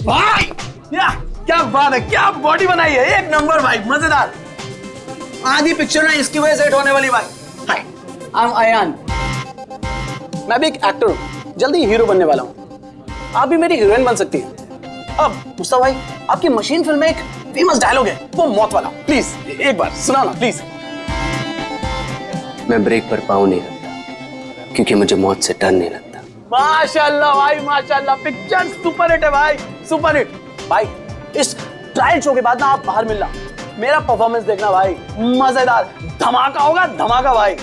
भाई क्या बात है, क्या बॉडी बनाई है, एक नंबर भाई, मजेदार। आधी पिक्चर ना इसकी वजह से हिट होने वाली भाई। हाय, आई एम अयान, मैं भी एक एक्टर हूँ, जल्दी हीरो बनने वाला हूँ। आप भी मेरी हीरोइन बन सकती हैं। अब मुस्तफा भाई, आपकी मशीन फिल्म में एक फेमस डायलॉग है, वो मौत वाला, प्लीज एक बार सुनाना प्लीज। मैं ब्रेक पर पाँव नहीं रखता क्योंकि मुझे मौत से डर नहीं लगता। माशाल्लाह भाई माशाल्लाह, पिक्चर सुपर हिट है भाई, सुपर हिट। भाई इस ट्रायल शो के बाद ना आप बाहर मिलना, मेरा परफॉर्मेंस देखना भाई, मजेदार धमाका होगा, धमाका भाई।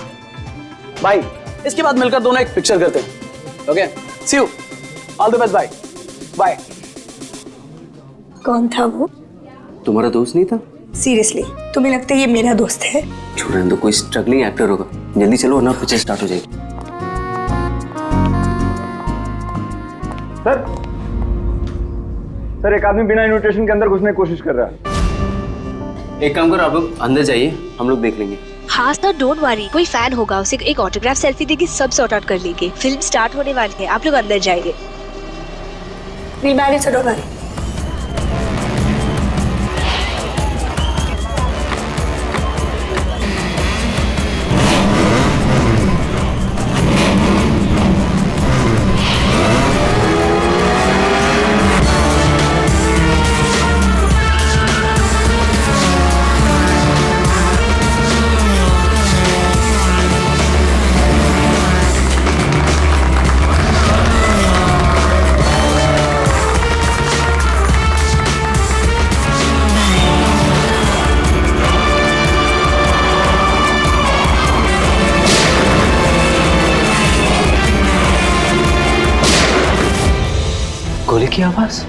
भाई इसके बाद मिलकर दोनों एक पिक्चर करते हैं। Okay, see you, all the best, bye bye. कौन था वो? तुम्हारा दोस्त नहीं था? सीरियसली तुम्हें लगता है ये मेरा दोस्त है? छोड़ने दो, कोई स्ट्रगलिंग एक्टर होगा। जल्दी चलो वरना पिक्चर स्टार्ट हो जाएगी। सर एक आदमी बिना इन्विटेशन के अंदर घुसने की कोशिश कर रहा है। एक काम करो, आप लोग अंदर जाइए, हम लोग देख लेंगे। हाँ सर, डोंट वरी, कोई फैन होगा, उसे एक ऑटोग्राफ सेल्फी देगी, सब सॉर्ट आउट कर लेंगे। फिल्म स्टार्ट होने वाली है, आप लोग अंदर जाइए। We married, so don't worry. गोली की आवाज।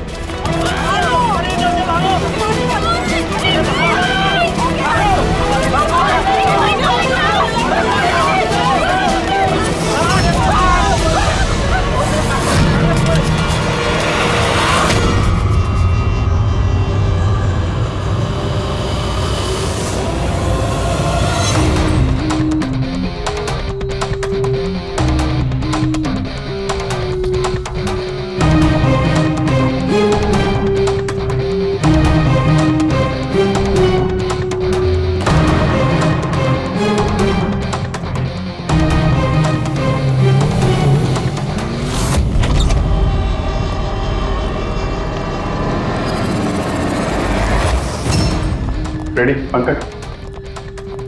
रेडी पंकज,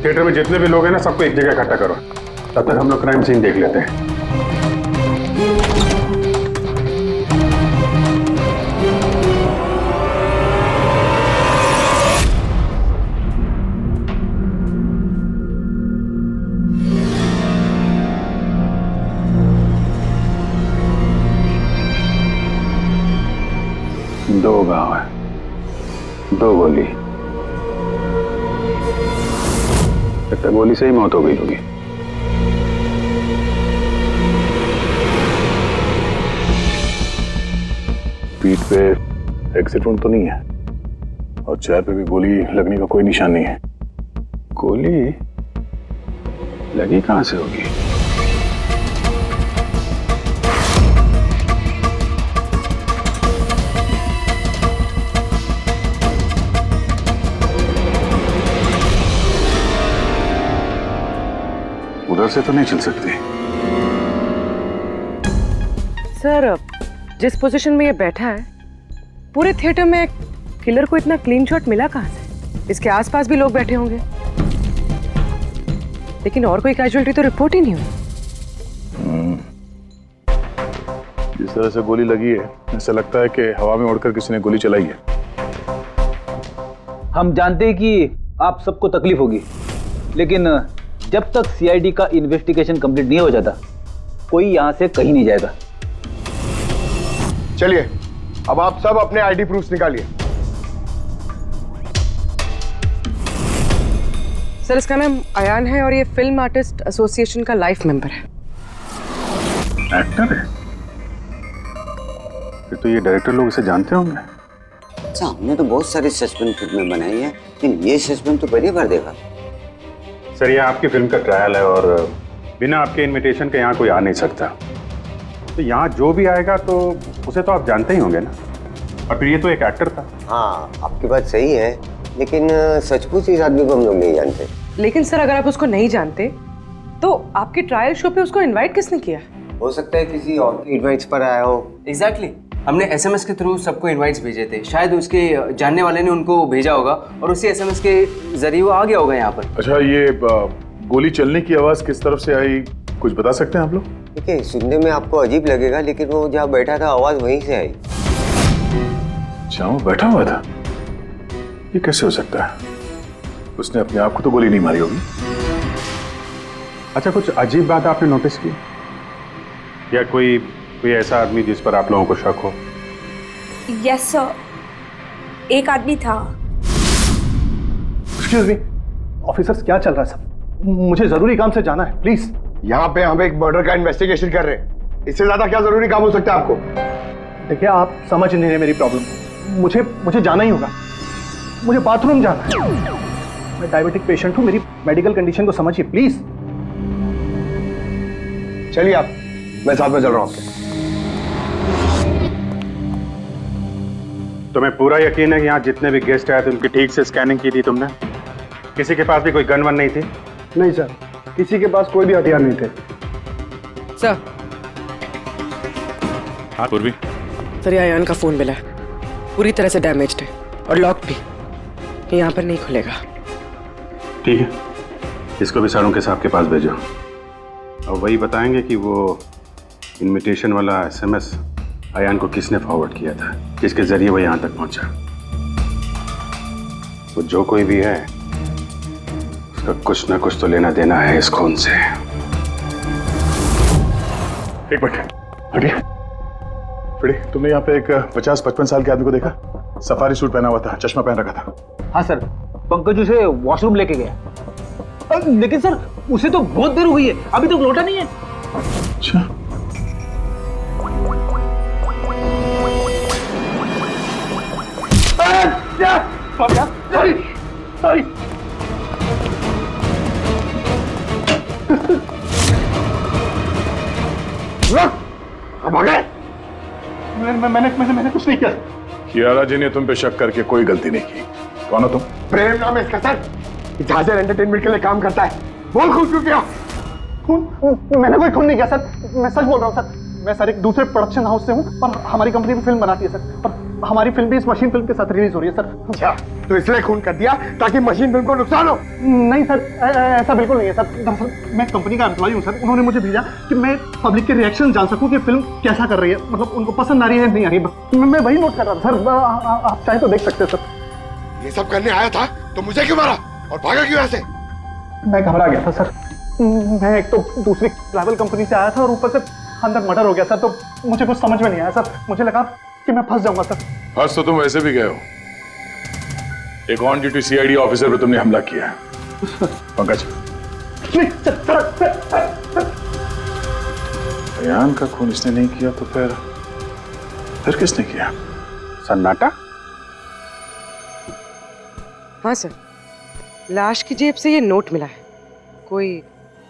थिएटर में जितने भी लोग हैं ना, सबको एक जगह इकट्ठा करो। तब तक हम लोग क्राइम सीन देख लेते हैं। दो गांव है, दो गोली, लगता गोली से ही मौत हो गई होगी। पीठ पे एग्जिट वुंड तो नहीं है और चेहरे पे भी गोली लगने का कोई निशान नहीं है। गोली लगी कहां से होगी? उधर से तो नहीं चल सकती। सर जिस पोजीशन में ये बैठा है, पूरे थिएटर में किलर को इतना क्लीन शॉट मिला कहां से? इसके आसपास भी लोग बैठे होंगे, लेकिन और कोई कैजुअल्टी तो रिपोर्ट ही नहीं हुई। जिस तरह से गोली लगी है, ऐसा लगता है कि हवा में उड़कर किसी ने गोली चलाई है। हम जानते हैं कि आप सबको तकलीफ होगी, लेकिन जब तक सीआईडी का इन्वेस्टिगेशन कंप्लीट नहीं हो जाता, कोई यहां से कहीं नहीं जाएगा। चलिए अब आप सब अपने आईडी प्रूफ निकालिए। सर इसका नाम अयान है और ये फिल्म आर्टिस्ट एसोसिएशन का लाइफ मेंबर है। एक्टर है? फिर तो ये डायरेक्टर लोग इसे जानते होंगे। अच्छा, हमने तो बहुत सारी सस्पेंस फिल्में बनाई है, लेकिन ये सस्पेंस तो पहली बार देखा। सर ये आपकी फिल्म का ट्रायल है और बिना आपके इनविटेशन के यहाँ कोई आ नहीं सकता। तो यहाँ जो भी आएगा तो उसे तो आप जानते ही होंगे ना। और फिर ये तो एक एक्टर था। हाँ, आपकी बात सही है, लेकिन सचमुच इस आदमी को हम लोग नहीं जानते। लेकिन सर अगर आप उसको नहीं जानते तो आपके ट्रायल शो पे उसको इनवाइट किसने किया? हो सकता है किसी और के इनवाइट्स पर आया हो। एग्जैक्टली हमने एसएमएस के थ्रू सबको इनवाइट्स भेजे थे, शायद उसके जानने वाले ने उनको भेजा होगा और उसी एसएमएस के जरिए वो आ गया होगा यहाँ पर। अच्छा, ये गोली चलने की आवाज किस तरफ से आई, कुछ बता सकते हैं आप लोग? देखिए, सुनने में आपको अजीब लगेगा, लेकिन वो जहाँ बैठा था आवाज वहीं से आई। अच्छा, वो बैठा हुआ था? ये कैसे हो सकता है? उसने अपने आप को तो गोली नहीं मारी होगी। अच्छा, कुछ अजीब बात आपने नोटिस की या कोई ऐसा आदमी जिस पर आप लोगों को शक हो? यस सर, एक आदमी था। एक्सक्यूज मी ऑफिसर्स, क्या चल रहा है सब? मुझे जरूरी काम से जाना है, प्लीज। यहाँ पे हम एक मर्डर का इन्वेस्टिगेशन कर रहे हैं, इससे ज्यादा क्या जरूरी काम हो सकता है आपको? देखिए, आप समझ नहीं रहे मेरी प्रॉब्लम। मुझे जाना ही होगा, मुझे बाथरूम जाना है। मैं डायबिटिक पेशेंट हूँ, मेरी मेडिकल कंडीशन को समझिए प्लीज। चलिए आप, मैं साथ में चल रहा हूँ आपके। तुम्हें पूरा यकीन है कि यहाँ जितने भी गेस्ट आए थे उनकी ठीक से स्कैनिंग की थी तुमने? किसी के पास भी कोई गन वन नहीं थी? नहीं सर, किसी के पास कोई भी हथियार नहीं थे। सर। हाँ पूर्वी। सर, ये अयान का फोन मिला है, पूरी तरह से डैमेज्ड है और लॉक भी, ये यहाँ पर नहीं खुलेगा। ठीक है, इसको भी सारों के साहब के पास भेजो और वही बताएंगे कि वो इनविटेशन वाला एसएमएस अयान को किसने फॉरवर्ड किया था, किसके जरिए वो यहाँ तक पहुंचा। वो जो कोई भी है उसका कुछ ना कुछ तो लेना देना है इस खून से। एक मिनट हटिए। तुमने यहाँ पे एक 50-55 साल के आदमी को देखा? सफारी सूट पहना हुआ था, चश्मा पहन रखा था। हाँ सर, पंकज उसे वॉशरूम लेके गया। लेकिन सर, उसे तो बहुत देर हो गई है, अभी तक लौटा नहीं है। अच्छा, सॉरी। मैंने कुछ नहीं किया। कियारा जी ने तुम पे शक करके कोई गलती नहीं की। कौन हो तुम? प्रेम नाम है इसका सर, झांझर एंटरटेनमेंट के लिए काम करता है। बोल खून क्यों किया? खून? मैंने कोई खून नहीं किया सर, मैं सच बोल रहा हूँ सर। मैं सर एक दूसरे प्रोडक्शन हाउस से हूँ और हमारी कंपनी भी फिल्म बनाती है सर, और हमारी फिल्म भी इस मशीन फिल्म के साथ रिलीज हो रही है सर। अच्छा, तो इसलिए खून कर दिया ताकि मशीन फिल्म को नुकसान हो? नहीं सर, ऐसा बिल्कुल नहीं है सर। दरअसल मैं कंपनी का एम्प्लॉय हूँ सर, उन्होंने मुझे भेजा कि मैं पब्लिक के रिएक्शन जान सकूँ कि फिल्म कैसा कर रही है, मतलब उनको पसंद आ रही है नहीं आ रही है। मैं वही नोट कर रहा था सर, आप चाहे तो देख सकते हैं सर। ये सब करने आया था तो मुझे क्यों मारा और भागा क्यों ऐसे? मैं घबरा गया था सर। मैं एक तो दूसरी ट्रैवल कंपनी से आया था और ऊपर से अंदर मर्डर हो गया सर, तो मुझे कुछ समझ में नहीं आया सर। मुझे लगा कि मैं फंस जाऊंगा सर। फंस तो तुम वैसे भी गए हो। एक ऑन ड्यूटी सीआईडी ऑफिसर पे तुमने हमला किया है। पंकज, अयान का खून इसने नहीं किया तो फिर किसने किया? सन्नाटा? हाँ सर, लाश की जेब से ये नोट मिला है। कोई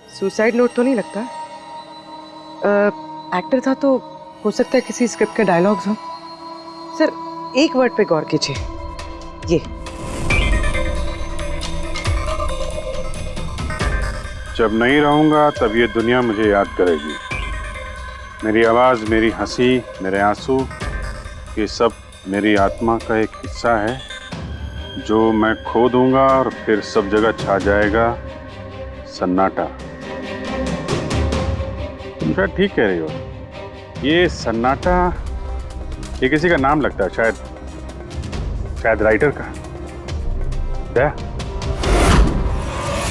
सुसाइड नोट तो नहीं लगता? एक्टर था तो हो सकता है किसी स्क्रिप्ट के डायलॉग्स हों। सर, एक वर्ड पे गौर कीजिए, ये। जब नहीं रहूंगा तब ये दुनिया मुझे याद करेगी। मेरी आवाज, मेरी हंसी, मेरे आंसू, ये सब मेरी आत्मा का एक हिस्सा है जो मैं खो दूंगा और फिर सब जगह छा जाएगा सन्नाटा। तुम शायद ठीक कह रही हो, ये सन्नाटा ये किसी का नाम लगता है, शायद राइटर का। क्या?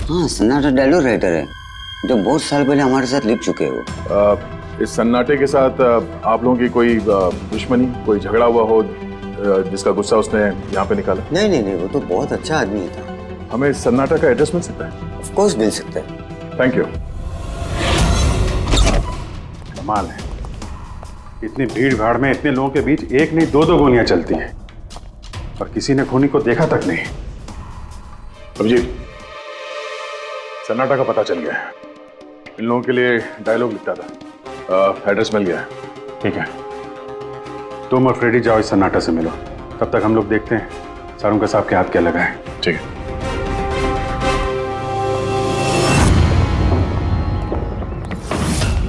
हाँ, सन्नाटा डायलॉग राइटर है जो बहुत साल पहले हमारे साथ लिख चुके हो। इस सन्नाटे के साथ आप लोगों की कोई दुश्मनी, कोई झगड़ा हुआ हो जिसका गुस्सा उसने यहाँ पे निकाला? नहीं, वो तो बहुत अच्छा आदमी था। हमें सन्नाटा का एड्रेस मिल सकता है? ऑफ कोर्स मिल सकता है। Thank you. कमाल है, इतनी भीड़ भाड़ में इतने लोगों के बीच एक नहीं दो गोलियां चलती हैं और किसी ने खूनी को देखा तक नहीं। अभिजीत, सन्नाटा का पता चल गया है। इन लोगों के लिए डायलॉग लिखता था, एड्रेस मिल गया है। ठीक है, तुम और फ्रेडी जाओ इस सन्नाटा से मिलो, तब तक हम लोग देखते हैं सारुंका साहब के हाथ क्या लगा है। ठीक है।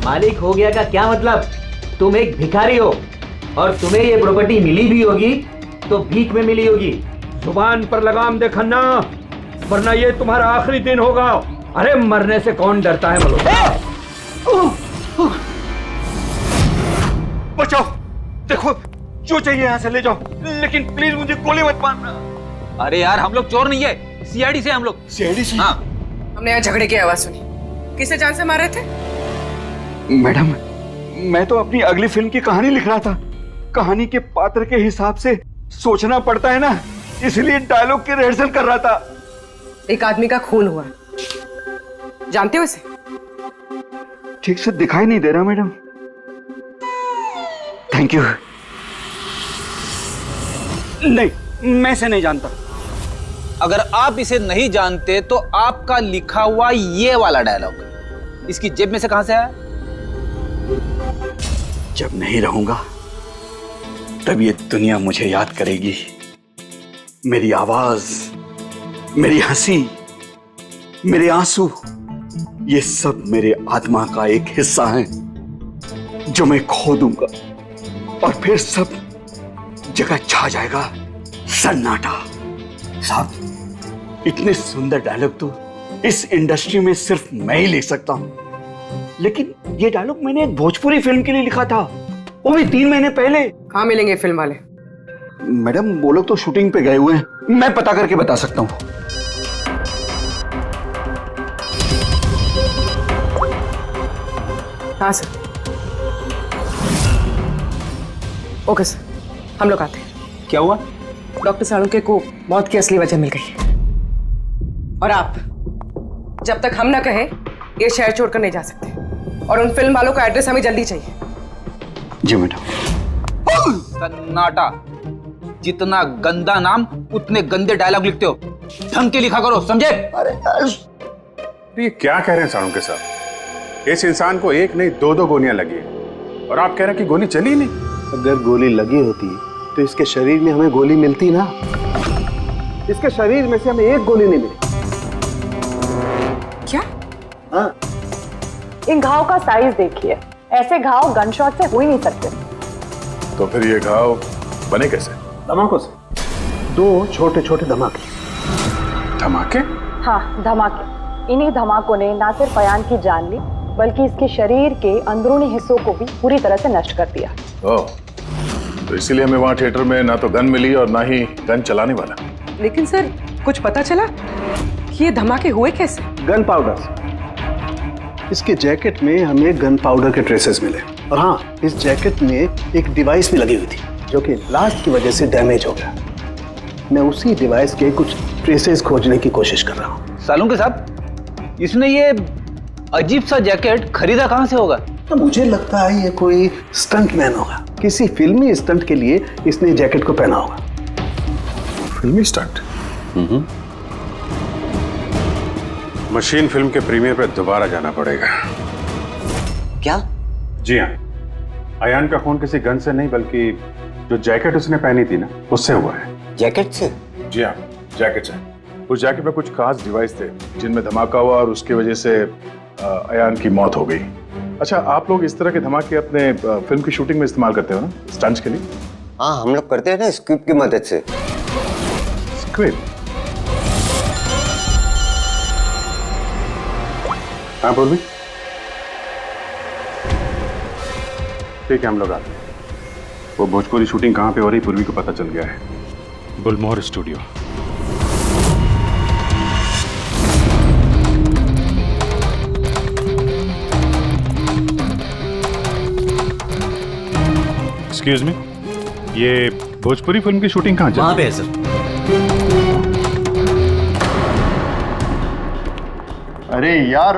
मालिक हो गया का क्या मतलब? तुम एक भिखारी हो और तुम्हें ये प्रॉपर्टी मिली भी होगी तो भीख में मिली होगी। जुबान पर लगाम दे खन्ना, वरना ये तुम्हारा आखिरी दिन होगा। अरे मरने से कौन डरता है मल्होत्रा? बचाओ, देखो जो चाहिए यहाँ से ले जाओ, लेकिन प्लीज मुझे गोली मत मारना। अरे यार हम लोग चोर नहीं है, सीआईडी से हम लोग। सीआईडी से? हाँ। हमने यहाँ झगड़े की आवाज सुनी। किसे जान से मार रहे थे? मैडम, मैं तो अपनी अगली फिल्म की कहानी लिख रहा था। कहानी के पात्र के हिसाब से सोचना पड़ता है ना, इसलिए डायलॉग की रिहर्सल कर रहा था। एक आदमी का खून हुआ, जानते हो इसे? ठीक से दिखाई नहीं दे रहा मैडम। Thank you. नहीं, मैं इसे नहीं जानता। अगर आप इसे नहीं जानते तो आपका लिखा हुआ ये वाला डायलॉग इसकी जेब में से कहां से आया? जब नहीं रहूंगा तब ये दुनिया मुझे याद करेगी। मेरी आवाज, मेरी हंसी, मेरे आंसू, ये सब मेरे आत्मा का एक हिस्सा है जो मैं खो दूंगा और फिर सब जगह छा जाएगा सन्नाटा। साहब, इतने सुंदर डायलॉग तो इस इंडस्ट्री में सिर्फ मैं ही लिख सकता हूं, लेकिन ये डायलॉग मैंने एक भोजपुरी फिल्म के लिए लिखा था, वो भी 3 महीने पहले। कहाँ मिलेंगे फिल्म वाले? मैडम, वो लोग तो शूटिंग पे गए हुए हैं, मैं पता करके बता सकता हूँ। हाँ सर। ओके सर, हम लोग आते हैं। क्या हुआ? डॉक्टर साळुंके को मौत की असली वजह मिल गई, और आप जब तक हम ना कहें ये शहर छोड़कर नहीं जा सकते, और उन फिल्म वालों का एड्रेस हमें जल्दी चाहिए। जी मैडम। सन्नाटा, जितना गंदा नाम उतने गंदे डायलॉग लिखते हो, ढंग के लिखा करो, समझे? अरे तो ये क्या कह रहे हैं सारुंके साहब? इस इंसान को एक नहीं 2-2 गोलियां लगी हैं और आप कह रहे हैं कि गोली चली नहीं। अगर गोली लगी होती तो इसके शरीर में हमें गोली मिलती ना। इसके शरीर में से हमें एक गोली नहीं मिली। क्या? हाँ। इन घाव का साइज देखिए, ऐसे घाव गनशॉट से हो ही नहीं सकते। तो फिर ये घाव बने कैसे? धमाकों से। 2 छोटे छोटे धमाके। धमाके? हाँ, धमाके। इन्हीं धमाकों ने न सिर्फ अयान की जान ली, बल्कि इसके शरीर के अंदरूनी हिस्सों को भी पूरी तरह से नष्ट कर दिया। ओह, तो इसीलिए हमें वहाँ थिएटर में ना तो गन मिली और ना ही गन चलाने वाला। लेकिन सर, कुछ पता चला कि ये धमाके हुए कैसे? गन पाउडर से। इसके जैकेट में हमें गन पाउडर के ट्रेसेस मिले, और हाँ, इस जैकेट में एक डिवाइस भी लगी हुई थी जो कि ब्लास्ट की वजह से डैमेज हो गया। मैं उसी डिवाइस के कुछ ट्रेसेस खोजने की कोशिश कर रहा हूँ। सालुंके साहब, इसने ये अजीब सा जैकेट खरीदा कहाँ से होगा? तो मुझे लगता है ये कोई स्टंट मैन होगा। किसी फिल्मी स्टंट के लिए इसने जैकेट को पहना होगा। फिल्मी स्टंट? मशीन फिल्म के प्रीमियर पे दोबारा जाना पड़ेगा। क्या? जी हाँ, अयान का खून किसी गन से नहीं बल्कि जो जैकेट उसने पहनी थी ना, उससे हुआ है। जैकेट से? जी हाँ, जैकेट से। उस जैकेट में कुछ खास डिवाइस थे जिनमें धमाका हुआ और उसकी वजह से अयान की मौत हो गई। अच्छा, आप लोग इस तरह के धमाके अपने फिल्म की शूटिंग में इस्तेमाल करते हो ना, स्टंट्स के लिए? हाँ, हम लोग करते हैं ना स्क्रिप्ट की मदद से। स्क्रिप्ट? हाँ पूर्वी, ठीक है, हम लोग आते हैं। वो भोजपुरी शूटिंग कहाँ पे हो रही पूर्वी को पता चल गया है। बुलमोहर स्टूडियो। एक्सक्यूज मी, ये भोजपुरी फिल्म की शूटिंग कहाँ चल रही है? वहाँ पे है सर। अरे यार,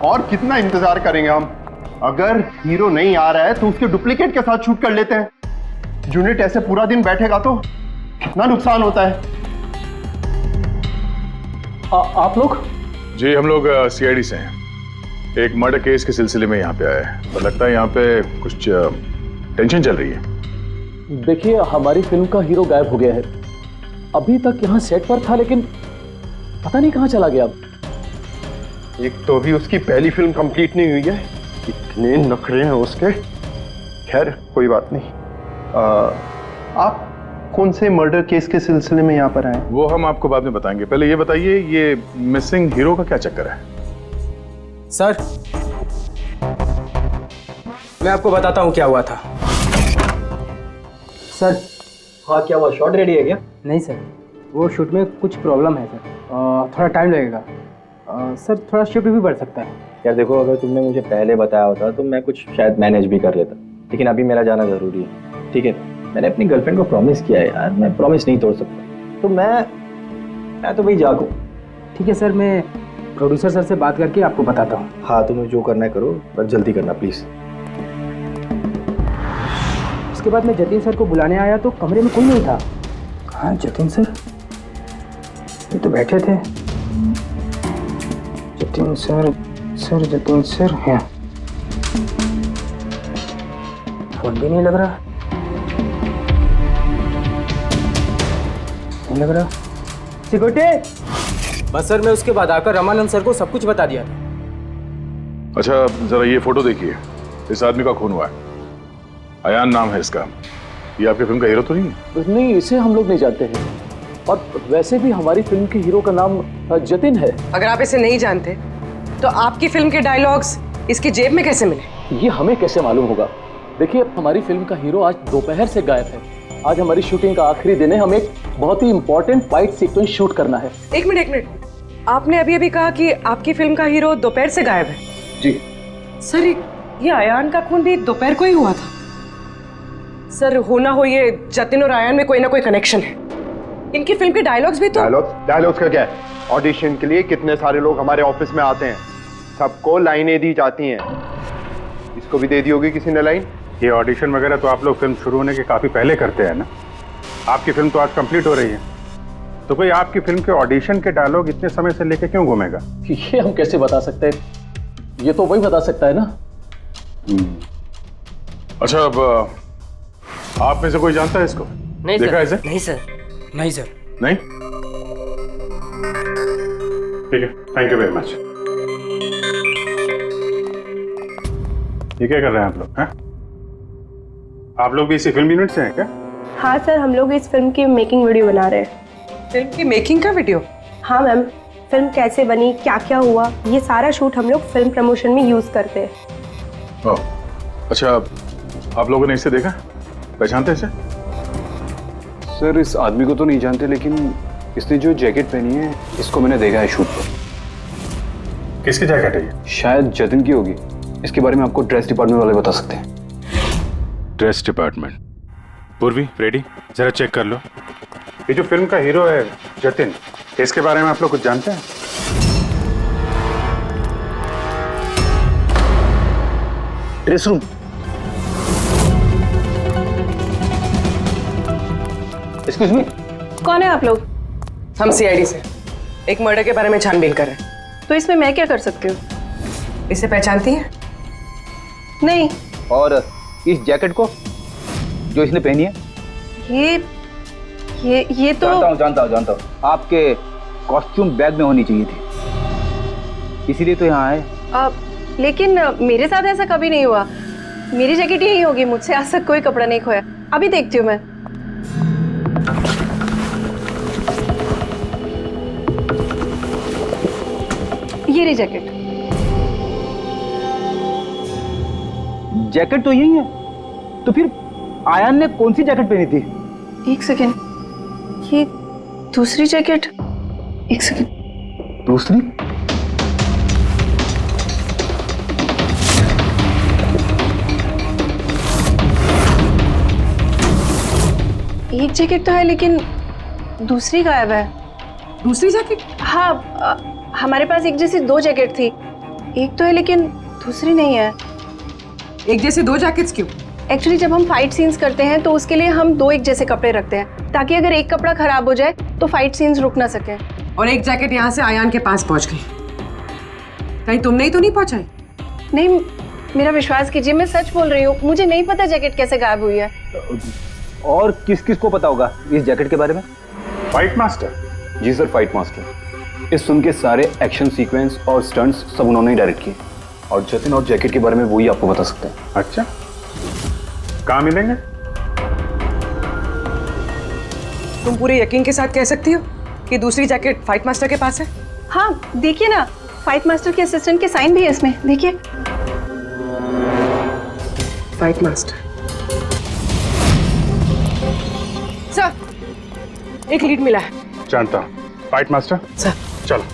और कितना इंतजार करेंगे हम? अगर हीरो नहीं आ रहा है तो उसके डुप्लीकेट के साथ शूट कर लेते हैं। यूनिट ऐसे पूरा दिन बैठेगा तो कितना नुकसान होता है। आप लोग? जी, हम लोग सीआईडी से हैं। एक मर्डर केस के सिलसिले में यहाँ पे आए हैं, तो लगता है यहाँ पे कुछ टेंशन चल रही है। देखिए, हमारी फिल्म का हीरो गायब हो गया है। अभी तक यहाँ सेट पर था, लेकिन पता नहीं कहाँ चला गया। एक तो अभी उसकी पहली फिल्म कंप्लीट नहीं हुई है, इतने नखरे हैं उसके। खैर कोई बात नहीं। आप कौन से मर्डर केस के सिलसिले में यहाँ पर आए? वो हम आपको बाद में बताएंगे। पहले ये बताइए, ये मिसिंग हीरो का क्या चक्कर है? सर, मैं आपको बताता हूँ क्या हुआ था। सर, हाँ, क्या हुआ? शॉट रेडी है क्या? नहीं सर, वो शूट में कुछ प्रॉब्लम है सर, थोड़ा टाइम लगेगा। सर, थोड़ा शिफ्ट भी बढ़ सकता है। यार देखो, अगर तुमने मुझे पहले बताया होता तो मैं कुछ शायद मैनेज भी कर लेता, लेकिन अभी मेरा जाना जरूरी है। ठीक है, मैंने अपनी गर्लफ्रेंड को प्रॉमिस किया है यार, मैं प्रॉमिस नहीं तोड़ सकता। तो मैं तो भाई जागू। ठीक है सर, मैं प्रोड्यूसर सर से बात करके आपको बताता हूँ। हाँ, तुम्हें जो करना है करो, पर जल्दी करना प्लीज। उसके बाद मैं जतिन सर को बुलाने आया तो कमरे में कोई नहीं था। हाँ, जतिन सर ये तो बैठे थे। जतिन सर हैं। फोन भी नहीं लग रहा। नहीं लग रहा। सिक्योरिटी। बस सर, मैं उसके बाद आकर रमानंद सर को सब कुछ बता दिया था। अच्छा, जरा ये फोटो देखिए। इस आदमी का खून हुआ है। अयान नाम है इसका। ये आपकी फिल्म का हीरो तो नहीं है? नहीं, इसे हम लोग नहीं जानते हैं। और वैसे भी हमारी फिल्म के हीरो का नाम जतिन है। अगर आप इसे नहीं जानते तो आपकी फिल्म के डायलॉग्स इसकी जेब में कैसे मिले? ये हमें कैसे मालूम होगा? देखिए, हमारी फिल्म का हीरो आज दोपहर से गायब है। आज हमारी शूटिंग का आखिरी दिन है। हमें एक बहुत ही इंपॉर्टेंट फाइट सीक्वेंस शूट करना है। एक मिनट, आपने अभी कहा कि आपकी फिल्म का हीरो दोपहर से गायब है। जी सर, ये अयान का खून भी दोपहर को ही हुआ था। सर, हो ना हो ये जतिन और अयान में कोई ना कोई कनेक्शन है। इनकी फिल्म के डायलॉग्स भी तो। डायलॉग्स का क्या है? ऑडिशन के लिए कितने सारे लोग हमारे ऑफिस में आते हैं, सबको लाइनें दी जाती हैं। इसको भी दे दी होगी किसी ने लाइन। ये ऑडिशन वगैरह तो आप लोग फिल्म शुरू होने के काफ़ी पहले करते हैं ना। आपकी फिल्म तो आज कंप्लीट हो रही है, तो कोई आपकी फिल्म के ऑडिशन के डायलॉग इतने समय से लेके क्यों घूमेगा? ये हम कैसे बता सकते हैं? ये तो वही बता सकता है ना। अच्छा, अब आप में से कोई जानता है इसको? नहीं देखा सर। इसे? नहीं सर। नहीं सर। नहीं? ठीक है, थैंक यू वेरी मच। ये क्या कर रहे हैं आप लोग? हैं? आप लोग भी इसी फिल्म यूनिट से हैं क्या? हाँ सर, हम लोग इस फिल्म की मेकिंग वीडियो बना रहे हैं। फिल्म की मेकिंग का वीडियो? हाँ मैम, फिल्म कैसे बनी, क्या क्या हुआ, ये सारा शूट हम लोग फिल्म प्रमोशन में यूज करते हैं। ओह, अच्छा, आप लोगों ने इसे देखा? पहचानते हैं इसे? सर, इस आदमी को तो नहीं जानते, लेकिन इसने जो जैकेट पहनी है इसको मैंने देखा है शूट पर। किसकी जैकेट है ये? शायद जतिन की होगी। इसके बारे में आपको ड्रेस डिपार्टमेंट वाले बता सकते हैं। Dress department. पूर्वी, रेडी? जरा चेक कर लो। ये जो फिल्म का हीरो है जतिन, इसके बारे में आप लोग कुछ जानते हैं? Dress room. एक्सक्यूज मी, कौन है आप लोग? हम सीआईडी से एक मर्डर के बारे में छानबीन कर रहे हैं। तो इसमें मैं क्या कर सकती हूँ? इसे पहचानती हैं? नहीं। और इस जैकेट को जो इसने पहनी है? ये तो जानता हूँ। आपके कॉस्ट्यूम बैग में होनी चाहिए थी, इसीलिए तो यहाँ आए। लेकिन मेरे साथ ऐसा कभी नहीं हुआ। मेरी जैकेट यही होगी, मुझसे आज तक कोई कपड़ा नहीं खोया। अभी देखती हूँ मैं। ये रही जैकेट। जैकेट तो यही है, तो फिर आयान ने कौन सी जैकेट पहनी थी? एक सेकेंड, ये दूसरी जैकेट। एक सेकेंड, दूसरी? एक जैकेट तो है लेकिन दूसरी गायब है। दूसरी जैकेट? हाँ, हमारे पास एक जैसी दो जैकेट थी। एक तो है लेकिन दूसरी नहीं है। एक जैसे दो जैकेट्स क्यों? एक्चुअली जब हम फाइट सीन्स करते हैं तो उसके लिए हम दो एक जैसे कपड़े रखते हैं, ताकि अगर एक कपड़ा खराब हो जाए तो फाइट सीन्स रुक ना सके। और एक जैकेट यहाँ से आयान के पास पहुंच गई, कहीं तुमने ही तो नहीं पहुंचाई? नहीं, मेरा विश्वास कीजिए, मैं सच बोल रही हूँ। मुझे नहीं पता जैकेट कैसे गायब हुई है। और किस किस को पता होगा इस जैकेट के बारे में? Fight master? जी सर, फाइट मास्टर। इस फिल्म के सारे एक्शन सीक्वेंस और स्टंट्स सब उन्होंने ही डायरेक्ट किए, और जतिन और जैकेट के बारे में वही आपको बता सकते हैं। अच्छा, कहाँ मिलेंगे? तुम पूरे यकीन के साथ कह सकती हो कि दूसरी जैकेट फाइट मास्टर के पास है? हाँ देखिए ना, फाइट मास्टर के असिस्टेंट के साइन भी है इसमें, देखिए। Fight master. सर, एक लीड मिला है। जानता हूँ। फाइट मास्टर सर, चलो।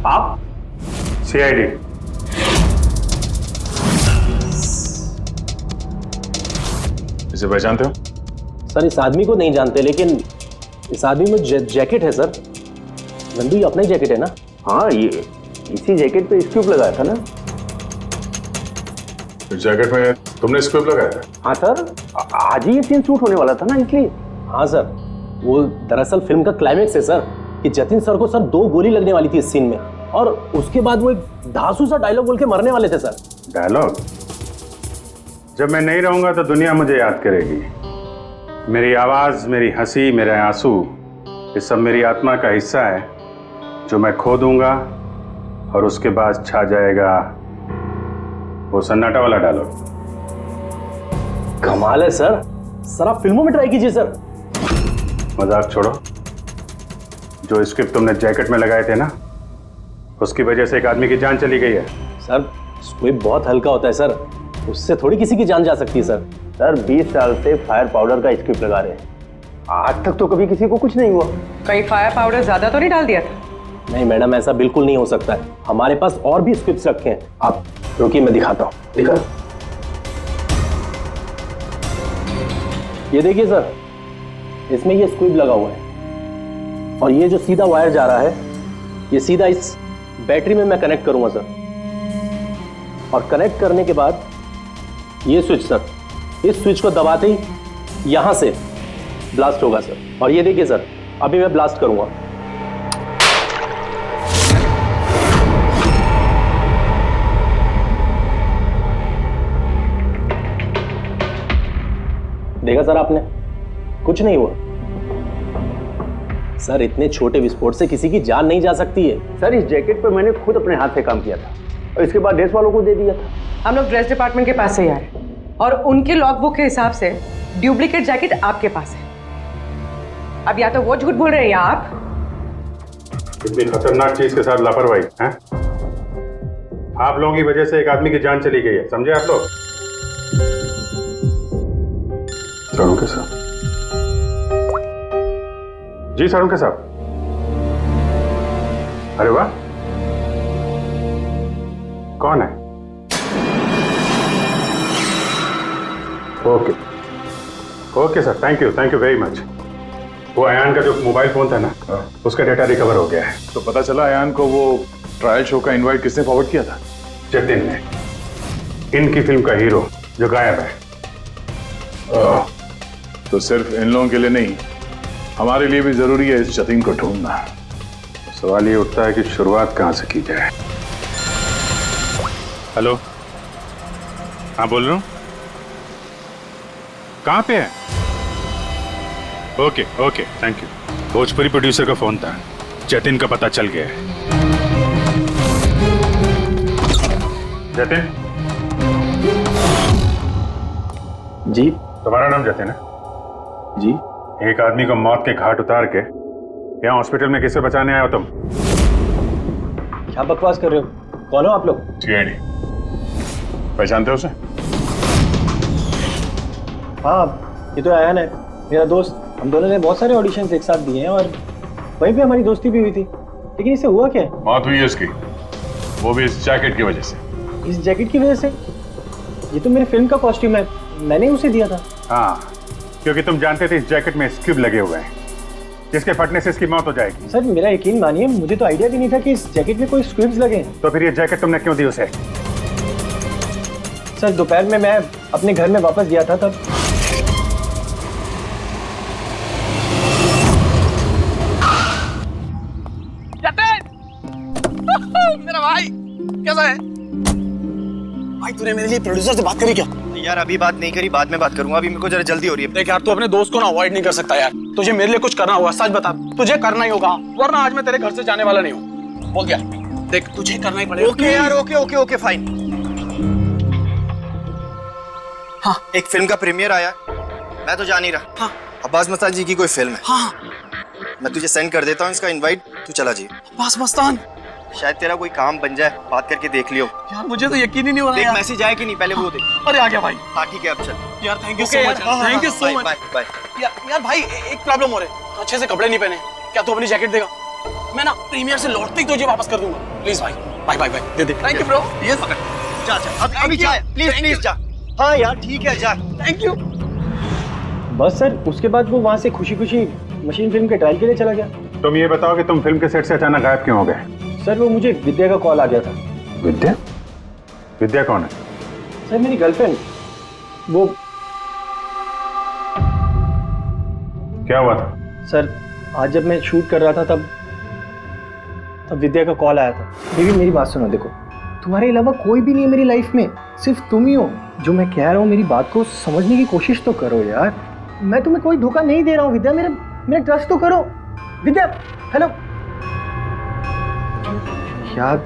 आप? सीआईडी। इसे पहचानते हो? सर इस आदमी को नहीं जानते, लेकिन इस आदमी में जैकेट है सर। नंदू, ये अपना ही जैकेट है ना? हाँ, ये इसी जैकेट पे स्क्यूब लगाया था ना। इस जैकेट में तुमने स्क्यूब लगाया था? हाँ सर, आज ही ये सीन शूट होने वाला था ना, इसलिए। हाँ सर, वो दरअसल फिल्म का क्लाइमेक्स है सर, कि जतिन सर को सर 2 गोली लगने वाली थी इस सीन में, और उसके बाद वो एक धांसू सा डायलॉग बोल के मरने वाले थे सर। डायलॉग? जब मैं नहीं रहूंगा तो दुनिया मुझे याद करेगी। मेरी आवाज, मेरी हंसी, मेरे आंसू, ये सब मेरी आत्मा का हिस्सा है जो मैं खो दूंगा, और उसके बाद छा जाएगा वो सन्नाटा वाला डायलॉग। कमाल है सर, सर आप फिल्मों में ट्राई कीजिए सर। मजाक छोड़ो। जो स्क्रिप्ट तुमने जैकेट में लगाए थे ना, उसकी वजह से एक आदमी की जान चली गई है। सर स्क्विब बहुत हल्का होता है सर, उससे थोड़ी किसी की जान जा सकती है सर। सर 20 साल से फायर पाउडर का स्क्रिप्ट लगा रहे हैं, आज तक तो कभी किसी को कुछ नहीं हुआ। कहीं फायर पाउडर ज्यादा तो नहीं डाल दिया था? नहीं मैडम, ऐसा बिल्कुल नहीं हो सकता है, हमारे पास और भी स्क्रिप्ट्स रखे हैं। आप रुकिए, मैं दिखाता हूँ। दिखा, ये देखिए सर, इसमें ये स्क्विब लगा हुआ है, और ये जो सीधा वायर जा रहा है, ये सीधा इस बैटरी में मैं कनेक्ट करूंगा सर, और कनेक्ट करने के बाद ये स्विच सर, इस स्विच को दबाते ही यहां से ब्लास्ट होगा सर। और ये देखिए सर, अभी मैं ब्लास्ट करूंगा। देखा सर आपने, कुछ नहीं हुआ सर। इतने छोटे विस्फोट से किसी की जान नहीं जा सकती है सर। इस जैकेट पर मैंने खुद अपने हाथ से काम किया था, और इसके बाद ड्रेस वालों को दे दिया था। हम लोग ड्रेस डिपार्टमेंट के पास से ही आ रहे हैं, और उनके लॉगबुक के हिसाब से डुप्लीकेट जैकेट आपके पास है। अब या तो वो झूठ बोल रहे हैं या आप। इतनी खतरनाक चीज के साथ लापरवाही है? आप लोगों की वजह से एक आदमी की जान चली गई है, समझे आप लोग? सारुण साहब जी, सारुण साहब। अरे वाह, कौन है? Okay okay sir, thank you very much. वो अयान का जो मोबाइल फोन था ना, उसका डेटा रिकवर हो गया है। तो पता चला अयान को वो ट्रायल शो का इनवाइट किसने फॉरवर्ड किया था? जतिन ने, इनकी फिल्म का हीरो जो गायब है। तो सिर्फ इन लोगों के लिए नहीं, हमारे लिए भी जरूरी है इस जतिन को ढूंढना। सवाल ये उठता है कि शुरुआत कहां से की जाए। हेलो, हाँ बोल रहा हूँ। कहाँ पे है? Okay okay, thank you. Bhojpuri producer का फोन था, जतिन का पता चल गया है। जतिन जी, तुम्हारा नाम जतिन है? जी। एक आदमी को मौत के घाट उतार के यहाँ हॉस्पिटल में किसे बचाने आए हो तुम? क्या बकवास कर रहे हो? कौन हो आप लोग? सीआईडी। पहचानते हो उसे? हाँ, ये तो अयान है, मेरा दोस्त। हम दोनों ने बहुत सारे ऑडिशंस एक साथ दिए हैं, और वहीं पे हमारी दोस्ती भी हुई थी। लेकिन इसे हुआ क्या? मौत हुई है उसकी, वो भी इस जैकेट की वजह से। इस जैकेट की वजह से? ये तो मेरी फिल्म का कॉस्ट्यूम है, मैंने उसे दिया था। हाँ, क्योंकि तुम जानते थे इस जैकेट में स्क्यूब लगे हुए हैं, जिसके फटने से इसकी मौत हो जाएगी। सर मेरा यकीन मानिए, मुझे तो आइडिया भी नहीं था कि इस जैकेट में कोई स्क्विब्स लगे हैं। तो फिर ये जैकेट तुमने क्यों दी उसे? सर दोपहर में मैं अपने घर में वापस गया था, तब कैसा है? भाई तूने मेरे लिए प्रोड्यूसर से बात करी क्या? यार अभी बात नहीं करी, बाद में बात करूंगा, अभी मेरे को जरा जल्दी हो रही है। देख यार, तू अपने दोस्त को ना अवॉइड नहीं कर सकता यार। तुझे मेरे लिए कुछ करना होगा, सच बता। तुझे करना ही होगा, वरना आज मैं तेरे घर से जाने वाला नहीं हूँ। बोल दिया, देख तुझे करना ही पड़ेगा। ओके यार, ओके ओके ओके फाइन। हाँ, एक फिल्म का प्रीमियर आया, मैं तो जा नहीं रहा। हाँ, अब्बास मस्तान जी की कोई फिल्म है। हाँ, मैं तुझे सेंड कर देता हूँ इसका इनवाइट, तू चला जी। अब्बास मस्तान, शायद तेरा कोई काम बन जाए, बात करके देख लियो। यार मुझे तो यकीन ही नहीं हो रहा। देख मैसेज आया कि नहीं, पहले वो देख। अरे आ गया भाई। हाँ ठीक है, अब चल यार। Thank you so much, thank you so much. Bye bye. यार भाई एक प्रॉब्लम हो रही है, अच्छे से कपड़े नहीं पहने। क्या तू अपनी जैकेट देगा? मैं ना प्रीमियर से लौटते ही तुझे वापस कर दूंगा। प्लीज भाई, बाय बाय बाय, दे दे। Thank you bro. यस पकड़, जा जा अभी जा, प्लीज प्लीज जा। हाँ यार ठीक है, जा। Thank you. बस सर, उसके बाद वो वहाँ से खुशी खुशी मशीन फिल्म के ट्रायल के लिए चला गया। तुम ये बताओ कि तुम फिल्म के सेट से अचानक गायब क्यों हो गए? सर वो मुझे विद्या का कॉल आ गया था। विद्या? विद्या कौन है? सर मेरी गर्लफ्रेंड। वो क्या हुआ था? सर आज जब मैं शूट कर रहा था तब विद्या का कॉल आया था। बेबी मेरी बात सुनो, देखो तुम्हारे अलावा कोई भी नहीं है मेरी लाइफ में, सिर्फ तुम ही हो। जो मैं कह रहा हूँ मेरी बात को समझने की कोशिश तो करो यार। मैं तुम्हें कोई धोखा नहीं दे रहा हूँ विद्या, मेरा ट्रस्ट तो करो। विद्या हेलो। यार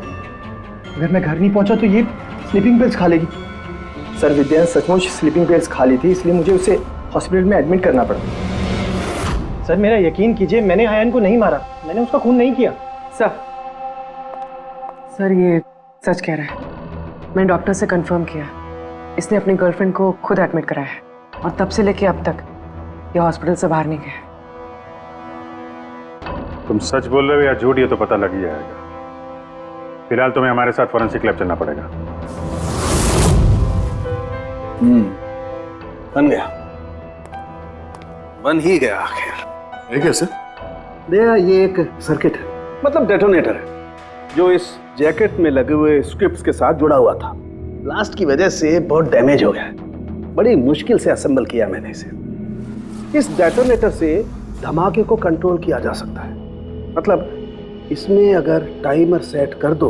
अगर मैं घर नहीं पहुंचा तो ये स्लीपिंग पिल्स खा लेगी। सर विद्या सचमुच स्लीपिंग पिल्स खा ली थी, इसलिए मुझे उसे हॉस्पिटल में एडमिट करना पड़ा। सर मेरा यकीन कीजिए, मैंने आयन को नहीं मारा, मैंने उसका खून नहीं किया। सर ये सच कह रहा है। मैंने डॉक्टर से कंफर्म किया, इसने अपनी गर्लफ्रेंड को खुद एडमिट कराया है और तब से लेके अब तक ये हॉस्पिटल से बाहर नहीं गया। तुम सच बोल रहे हो या झूठ, ये तो पता लग ही जाएगा। फिलहाल तुम्हें हमारे साथ फोरेंसिक लैब चलना पड़ेगा। बन ही गया आखिर। ये कैसे? भैया ये एक सर्किट है, मतलब डेटोनेटर है, जो इस जैकेट में लगे हुए स्क्रिप्ट्स के साथ जुड़ा हुआ था। ब्लास्ट की वजह से बहुत डैमेज हो गया है, बड़ी मुश्किल से असेंबल किया मैंने इसे। इस डेटोनेटर से धमाके को कंट्रोल किया जा सकता है, मतलब इसमें अगर टाइमर सेट कर दो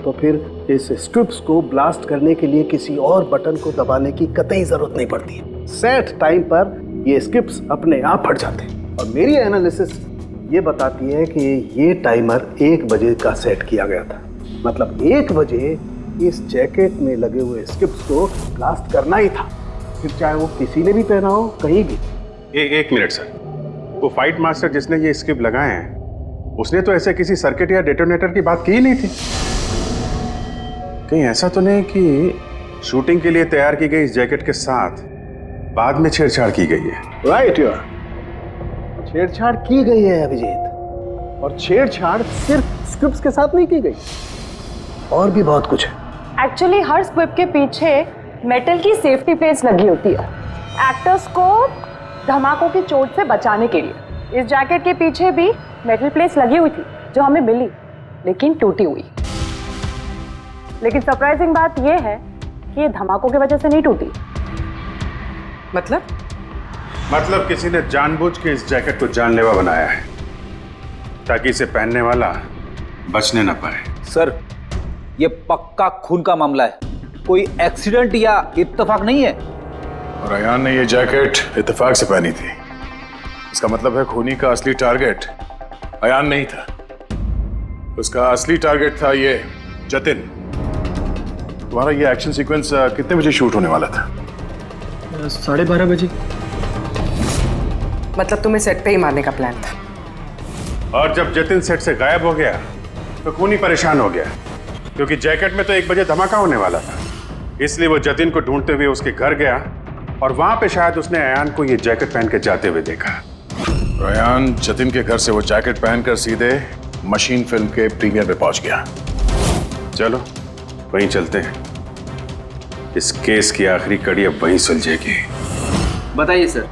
तो फिर इस स्ट्रिप्स को ब्लास्ट करने के लिए किसी और बटन को दबाने की कतई जरूरत नहीं पड़ती। सेट टाइम पर ये स्ट्रिप्स अपने आप फट जाते हैं। और मेरी एनालिसिस ये बताती है कि ये टाइमर 1 बजे का सेट किया गया था, मतलब 1 बजे इस जैकेट में लगे हुए स्ट्रिप्स को ब्लास्ट करना ही था, फिर चाहे वो किसी ने भी पहना हो कहीं भी। एक मिनट सर, वो फाइट मास्टर जिसने ये स्क्रिप्ट लगाए हैं, उसने तो ऐसे किसी सर्किट या डेटोनेटर की बात की ही नहीं थी। कहीं ऐसा तो नहीं कि शूटिंग के लिए तैयार की गई इस जैकेट के साथ बाद में छेड़छाड़ की गई है? राइट यार, छेड़छाड़ की गई है अभिजीत, और छेड़छाड़ सिर्फ स्क्रिप्ट्स के साथ नहीं की गई, और भी बहुत कुछ है। एक्चुअली हर स्क्रिप्ट के पीछे मेटल की सेफ्टी प्लेट्स लगी होती है, एक्टर्स को धमाकों की चोट से बचाने के लिए। इस जैकेट के पीछे भी मेटल प्लेट्स लगी हुई थी जो हमें मिली, लेकिन टूटी हुई। लेकिन सरप्राइजिंग बात यह है कि ये धमाकों की वजह से नहीं टूटी। मतलब किसी ने जानबूझ के इस जैकेट को जानलेवा बनाया है ताकि इसे पहनने वाला बचने न पाए। सर ये पक्का खून का मामला है, कोई एक्सीडेंट या इत्तेफाक नहीं है। और अयान ने ये जैकेट इत्तेफाक से पहनी थी, इसका मतलब है खूनी का असली टारगेट अयान नहीं था, उसका असली टारगेट था ये जतिन। तुम्हारा ये एक्शन सीक्वेंस कितने बजे शूट होने वाला था? 12:30 बजे। मतलब तुम्हें सेट पे ही मारने का प्लान था? और जब जतिन सेट से गायब हो गया तो खूनी परेशान हो गया, क्योंकि जैकेट में तो 1 बजे धमाका होने वाला था। इसलिए वो जतिन को ढूंढते हुए उसके घर गया और वहां पे शायद उसने अयान को ये जैकेट पहन के जाते हुए देखा। अयान जतिन के घर से वो जैकेट पहनकर सीधे मशीन फिल्म के प्रीमियर में पहुंच गया। चलो वहीं चलते हैं, इस केस की आखिरी कड़ी अब वहीं सुलझेगी। बताइए सर,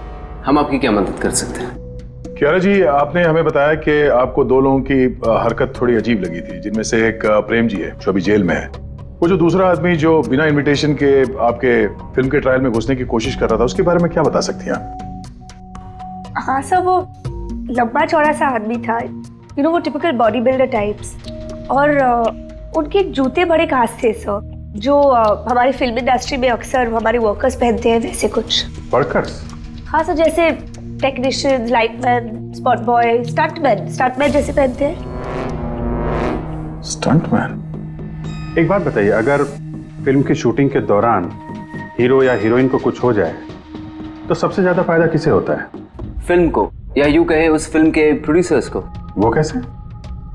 हम आपकी क्या मदद कर सकते हैं? कियारा जी, आपने हमें बताया कि आपको 2 लोगों की हरकत थोड़ी अजीब लगी थी, जिनमें से एक प्रेम जी है जो अभी जेल में है। वो जो दूसरा आदमी जो बिना इनविटेशन के आपके फिल्म के ट्रायल में घुसने की कोशिश कर रहा था, उसके बारे में क्या बता सकती हैं आप? हाँ सर, वो लंबा चौड़ा सा आदमी था, वो टिपिकल बॉडी बिल्डर टाइप्स, और उनके जूते बड़े खास थे सर, जो हमारी फिल्म इंडस्ट्री में अक्सर हमारे वर्कर्स पहनते हैं, वैसे कुछ। वर्कर्स? हाँ सर, जैसे technician, lightman, spot boy, stuntman जैसे पहनते हैं। स्टंटमैन? एक बात बताइए, अगर फिल्म की शूटिंग के दौरान हीरो या हीरोइन को कुछ हो जाए तो सबसे ज्यादा फायदा किसे होता है? फिल्म को, या यूं कहे उस फिल्म के प्रोड्यूसर्स को। वो कैसे?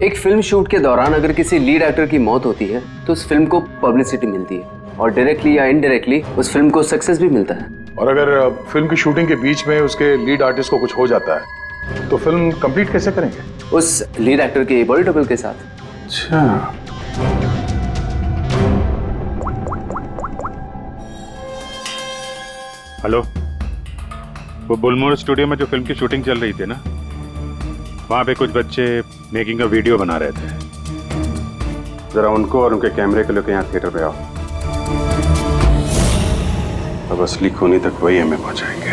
एक फिल्म शूट के दौरान अगर किसी लीड एक्टर की मौत होती है तो उस फिल्म को पब्लिसिटी मिलती है और डायरेक्टली या इनडायरेक्टली उस फिल्म को सक्सेस भी मिलता है। और अगर फिल्म की शूटिंग के बीच में उसके लीड आर्टिस्ट को कुछ हो जाता है तो फिल्म कंप्लीट कैसे करेंगे? उस लीड एक्टर के बॉडी डबल के साथ। अच्छा, हेलो, वो बुलमोर स्टूडियो में जो फिल्म की शूटिंग चल रही थी ना, वहां पे कुछ बच्चे मेकिंग का वीडियो बना रहे थे। जरा उनको और उनके कैमरे को लेकर यहाँ थिएटर पे आओ। अब असली खूनी तक वही हमें पहुंचाएंगे।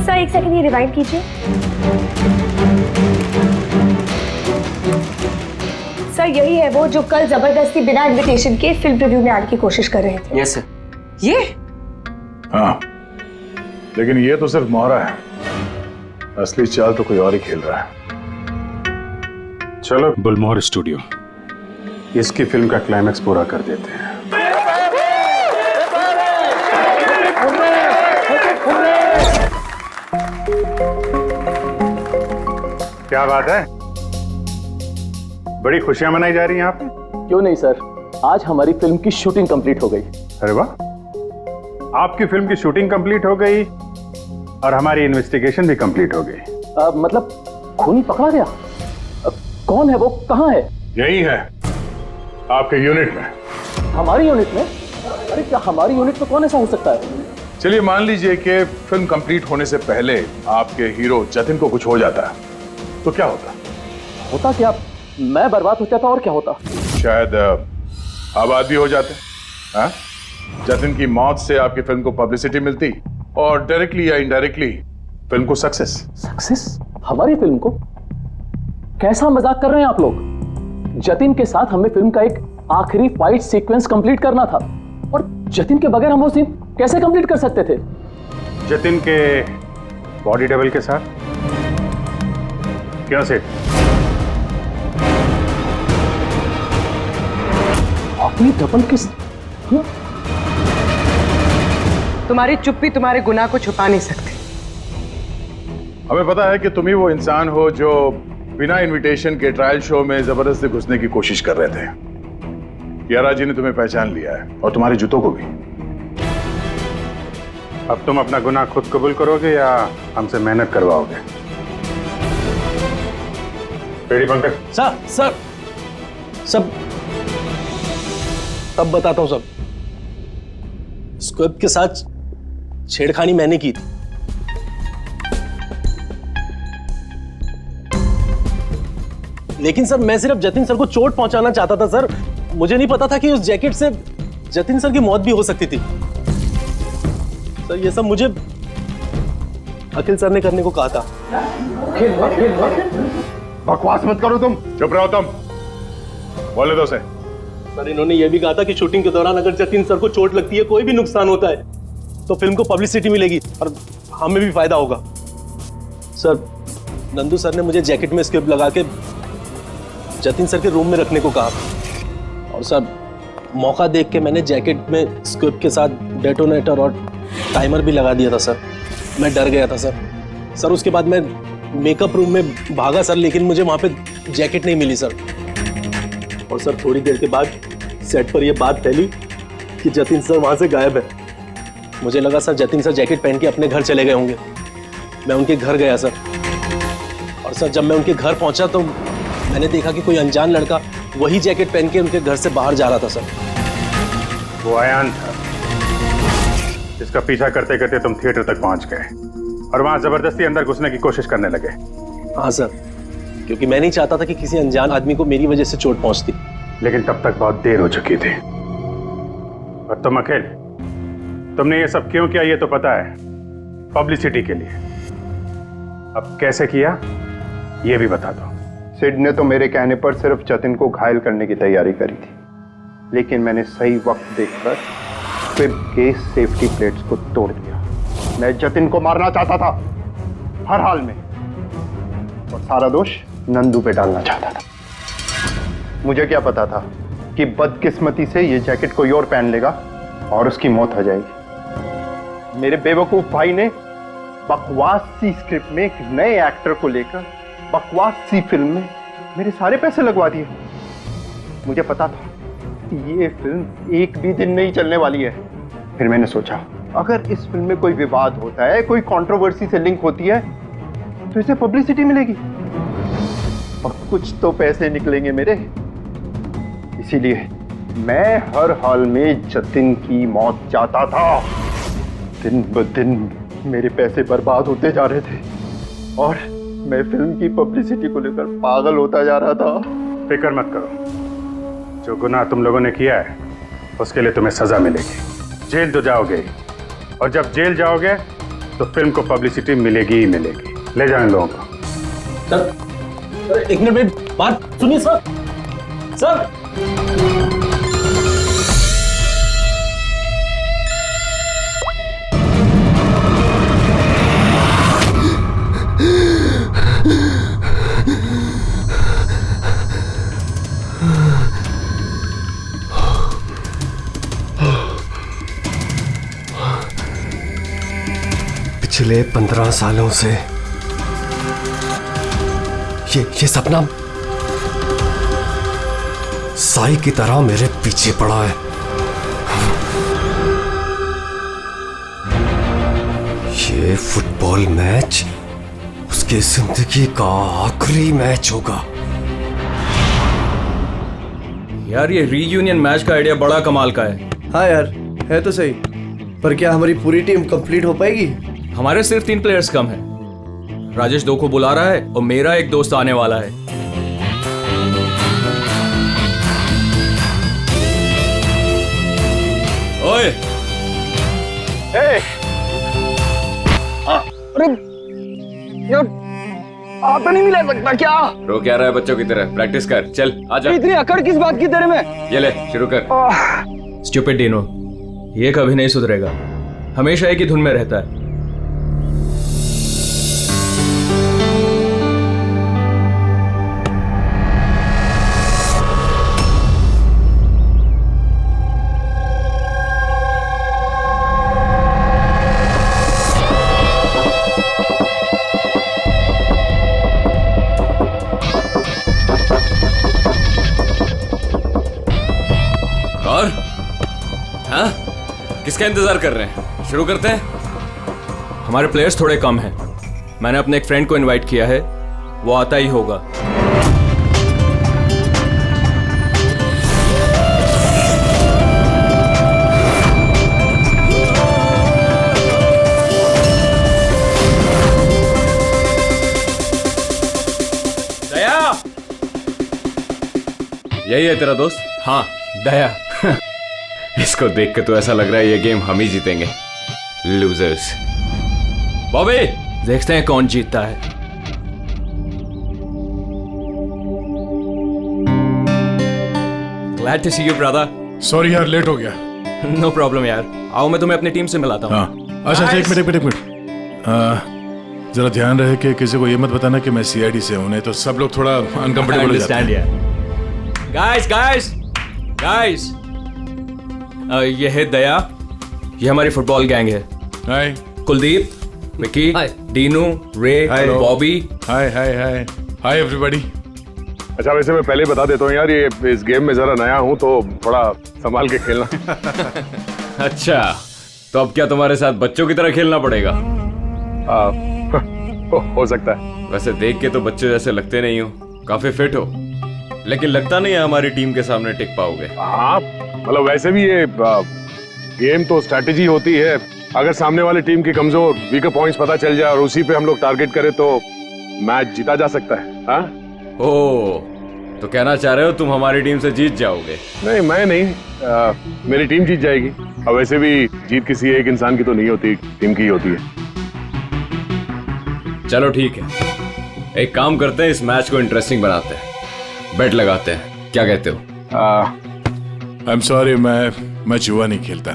सर एक सेकंड, ये रिवाइंड कीजिए। सर यही है वो जो कल जबरदस्ती बिना इनविटेशन के फिल्म रिव्यू में आने की कोशिश कर रहे थे। Yes sir. ये? हाँ, लेकिन ये तो सिर्फ मोहरा है, असली चाल तो कोई और ही खेल रहा है। चलो बुलमोहर स्टूडियो, इसकी फिल्म का क्लाइमैक्स पूरा कर देते हैं। क्या बात है, बड़ी खुशियां मनाई जा रही हैं यहाँ पे? क्यों नहीं सर, आज हमारी फिल्म की शूटिंग कंप्लीट हो गई। अरे वाह, आपकी फिल्म की शूटिंग कंप्लीट हो गई और हमारी इन्वेस्टिगेशन भी कंप्लीट हो गई। मतलब खूनी पकड़ा गया? कौन है वो, कहाँ है? यही है, आपके यूनिट में। हमारी यूनिट में? अरे क्या हमारी यूनिट में कौन ऐसा हो सकता है? चलिए मान लीजिए कि फिल्म कंप्लीट होने से पहले आपके हीरो जतिन को कुछ हो जाता है, तो क्या होता? होता क्या? मैं बर्बाद हो जाता और क्या होता? शायद आबाद भी हो जाते। हाँ? जतिन की मौत से आपकी फिल्म को पब्लिसिटी मिलती और डायरेक्टली या इनडायरेक्टली फिल्म को सक्सेस। सक्सेस? हमारी फिल्म को? कैसा मजाक कर रहे हैं आप लोग? जतिन के साथ हमें फिल्म का एक आखिरी फाइट सीक्वेंस कंप्लीट करना था और जतिन के बगैर हम वो सीन कैसे कंप्लीट कर सकते थे? जतिन के बॉडी डबल के साथ? क्या सेठ? अपनी डबल किस? तुम्हारी चुप्पी तुम्हारे गुनाह को छुपा नहीं सकती। हमें पता है कि तुम ही वो इंसान हो जो बिना इनविटेशन के ट्रायल शो में जबरदस्ती घुसने की कोशिश कर रहे थे। यारा जी ने तुम्हें पहचान लिया है और तुम्हारे जूतों को भी। अब तुम अपना गुनाह खुद कबूल करोगे या हमसे मेहनत करवाओगे? पेड़ी पंकज। सर सब तब बताता हूं। सब स्क्रिप्ट के साथ छेड़खानी मैंने की थी। लेकिन सर मैं सिर्फ जतिन सर को चोट पहुंचाना चाहता था सर। मुझे नहीं पता था कि उस जैकेट से जतिन सर की मौत भी हो सकती थी। सर ये सब मुझे अखिल सर ने करने को कहा था। बकवास मत करो तुम। चुप रहो तुम, बोले दो से। सर इन्होंने ये भी कहा था कि शूटिंग के दौरान अगर जतिन सर को चोट लगती है, कोई भी नुकसान होता है, तो फिल्म को पब्लिसिटी मिलेगी और हमें भी फायदा होगा। सर नंदू सर ने मुझे जैकेट में स्क्रिप्ट लगा के जतिन सर के रूम में रखने को कहा और सर मौका देख के मैंने जैकेट में स्क्रिप्ट के साथ डेटोनेटर और टाइमर भी लगा दिया था सर। मैं डर गया था सर। उसके बाद मैं मेकअप रूम में भागा सर, लेकिन मुझे वहां पे जैकेट नहीं मिली सर। और सर थोड़ी देर के बाद सेट पर यह बात फैली कि जतिन सर वहां से गायब है। मुझे लगा सर जतिन सर जैकेट पहन के अपने घर चले गए होंगे। मैं उनके घर गया सर और सर जब मैं उनके घर पहुंचा तो मैंने देखा कि कोई अनजान लड़का वही जैकेट पहन के उनके घर से बाहर जा रहा था सर। वो अयान था जिसका पीछा करते करते तुम थिएटर तक पहुंच गए और वहां जबरदस्ती अंदर घुसने की कोशिश करने लगे। हाँ सर, क्योंकि मैं नहीं चाहता था कि किसी अनजान आदमी को मेरी वजह से चोट पहुंचती। लेकिन तब तक बहुत देर हो चुकी थी और तुम अकेले तुमने ये सब क्यों किया ये तो पता है, पब्लिसिटी के लिए। अब कैसे किया ये भी बता दो। सिड ने तो मेरे कहने पर सिर्फ जतिन को घायल करने की तैयारी करी थी, लेकिन मैंने सही वक्त देखकर फिल्म के सेफ्टी प्लेट्स को तोड़ दिया। मैं जतिन को मारना चाहता था हर हाल में, और सारा दोष नंदू पे डालना चाहता था। मुझे क्या पता था कि बदकिस्मती से ये जैकेट कोई और पहन लेगा और उसकी मौत हो जाएगी। मेरे बेवकूफ भाई ने बकवास सी स्क्रिप्ट में एक नए एक्टर को लेकर बकवास सी फिल्म में मेरे सारे पैसे लगवा दिए। मुझे पता था कि ये फिल्म एक भी दिन नहीं चलने वाली है। फिर मैंने सोचा अगर इस फिल्म में कोई विवाद होता है, कोई कंट्रोवर्सी से लिंक होती है, तो इसे पब्लिसिटी मिलेगी और कुछ तो पैसे निकलेंगे मेरे। इसीलिए मैं हर हाल में जतिन की मौत चाहता था। दिन ब दिन मेरे पैसे बर्बाद होते जा रहे थे और मैं फिल्म की पब्लिसिटी को लेकर पागल होता जा रहा था। फिक्र मत करो, जो गुनाह तुम लोगों ने किया है उसके लिए तुम्हें सजा मिलेगी। जेल तो जाओगे ही, और जब जेल जाओगे तो फिल्म को पब्लिसिटी मिलेगी ही मिलेगी। ले जाओ इन लोगों को। सर एक मिनट मेरी बात सुनिए सर। सर पिछले 15 सालों से ये सपना साई की तरह मेरे पीछे पड़ा है। ये फुटबॉल मैच उसकी जिंदगी का आखिरी मैच होगा। यार ये रीयूनियन मैच का आइडिया बड़ा कमाल का है। हाँ यार है तो सही, पर क्या हमारी पूरी टीम कंप्लीट हो पाएगी? हमारे सिर्फ 3 प्लेयर्स कम हैं। राजेश 2 को बुला रहा है और मेरा एक दोस्त आने वाला है। ओए अरे यार आता नहीं मिला सकता क्या? रो क्या रहा है बच्चों की तरह? प्रैक्टिस कर, चल आजा। इतनी अकड़ किस बात की तेरे में? ये ले शुरू कर। स्टूपिड डिनो, ये कभी नहीं सुधरेगा, हमेशा एक ही धुन में रहता है। और हाँ, किसका इंतजार कर रहे हैं? शुरू करते हैं। हमारे प्लेयर्स थोड़े कम हैं। मैंने अपने एक फ्रेंड को इनवाइट किया है, वो आता ही होगा। दया, यही है तेरा दोस्त? हाँ दया। इसको देख के तो ऐसा लग रहा है ये गेम हम ही जीतेंगे। लूजर्स। बॉबी, देखते हैं कौन जीतता है। Glad to see you, brother. Sorry यार, लेट हो गया। No problem यार, आओ मैं तुम्हें अपनी टीम से मिलाता हूँ। हाँ अच्छा, एक मिनट। जरा ध्यान रहे कि किसी को ये मत बताना कि मैं CID से हूँ, नहीं तो सब लोग थोड़ा अनकंफर्टेबल हो जाते हैं। गाइस, ये है दया, ये हमारी फुटबॉल गैंग है। हाय कुलदीप, विकी, डीनू, रे, बॉबी। Hi everybody. अच्छा वैसे मैं पहले बता देता हूँ यार, ये इस गेम में जरा नया हूँ तो थोड़ा संभाल के खेलना। अच्छा, तो अब क्या तुम्हारे साथ बच्चों की तरह खेलना पड़ेगा? हो सकता है। वैसे देख के तो बच्चे जैसे लगते नहीं हो, काफी फिट हो, लेकिन लगता नहीं है हमारी टीम के सामने टिक पाओगे। हाँ मतलब वैसे भी ये गेम तो स्ट्रैटेजी होती है। अगर सामने वाली टीम की कमजोर वीकर पॉइंट्स पता चल जाए और उसी पे हम लोग टारगेट करें तो मैच जीता जा सकता है। हाँ? ओ, तो कहना चाह रहे हो तुम हमारी टीम से जीत जाओगे? नहीं, मैं नहीं, मेरी टीम जीत जाएगी। और वैसे भी जीत किसी एक इंसान की तो नहीं होती, टीम की ही होती है। चलो ठीक है, एक काम करते हैं, इस मैच को इंटरेस्टिंग बनाते हैं, बेट लगाते हैं, क्या कहते हो? आई एम सॉरी, मैं जुआ नहीं खेलता।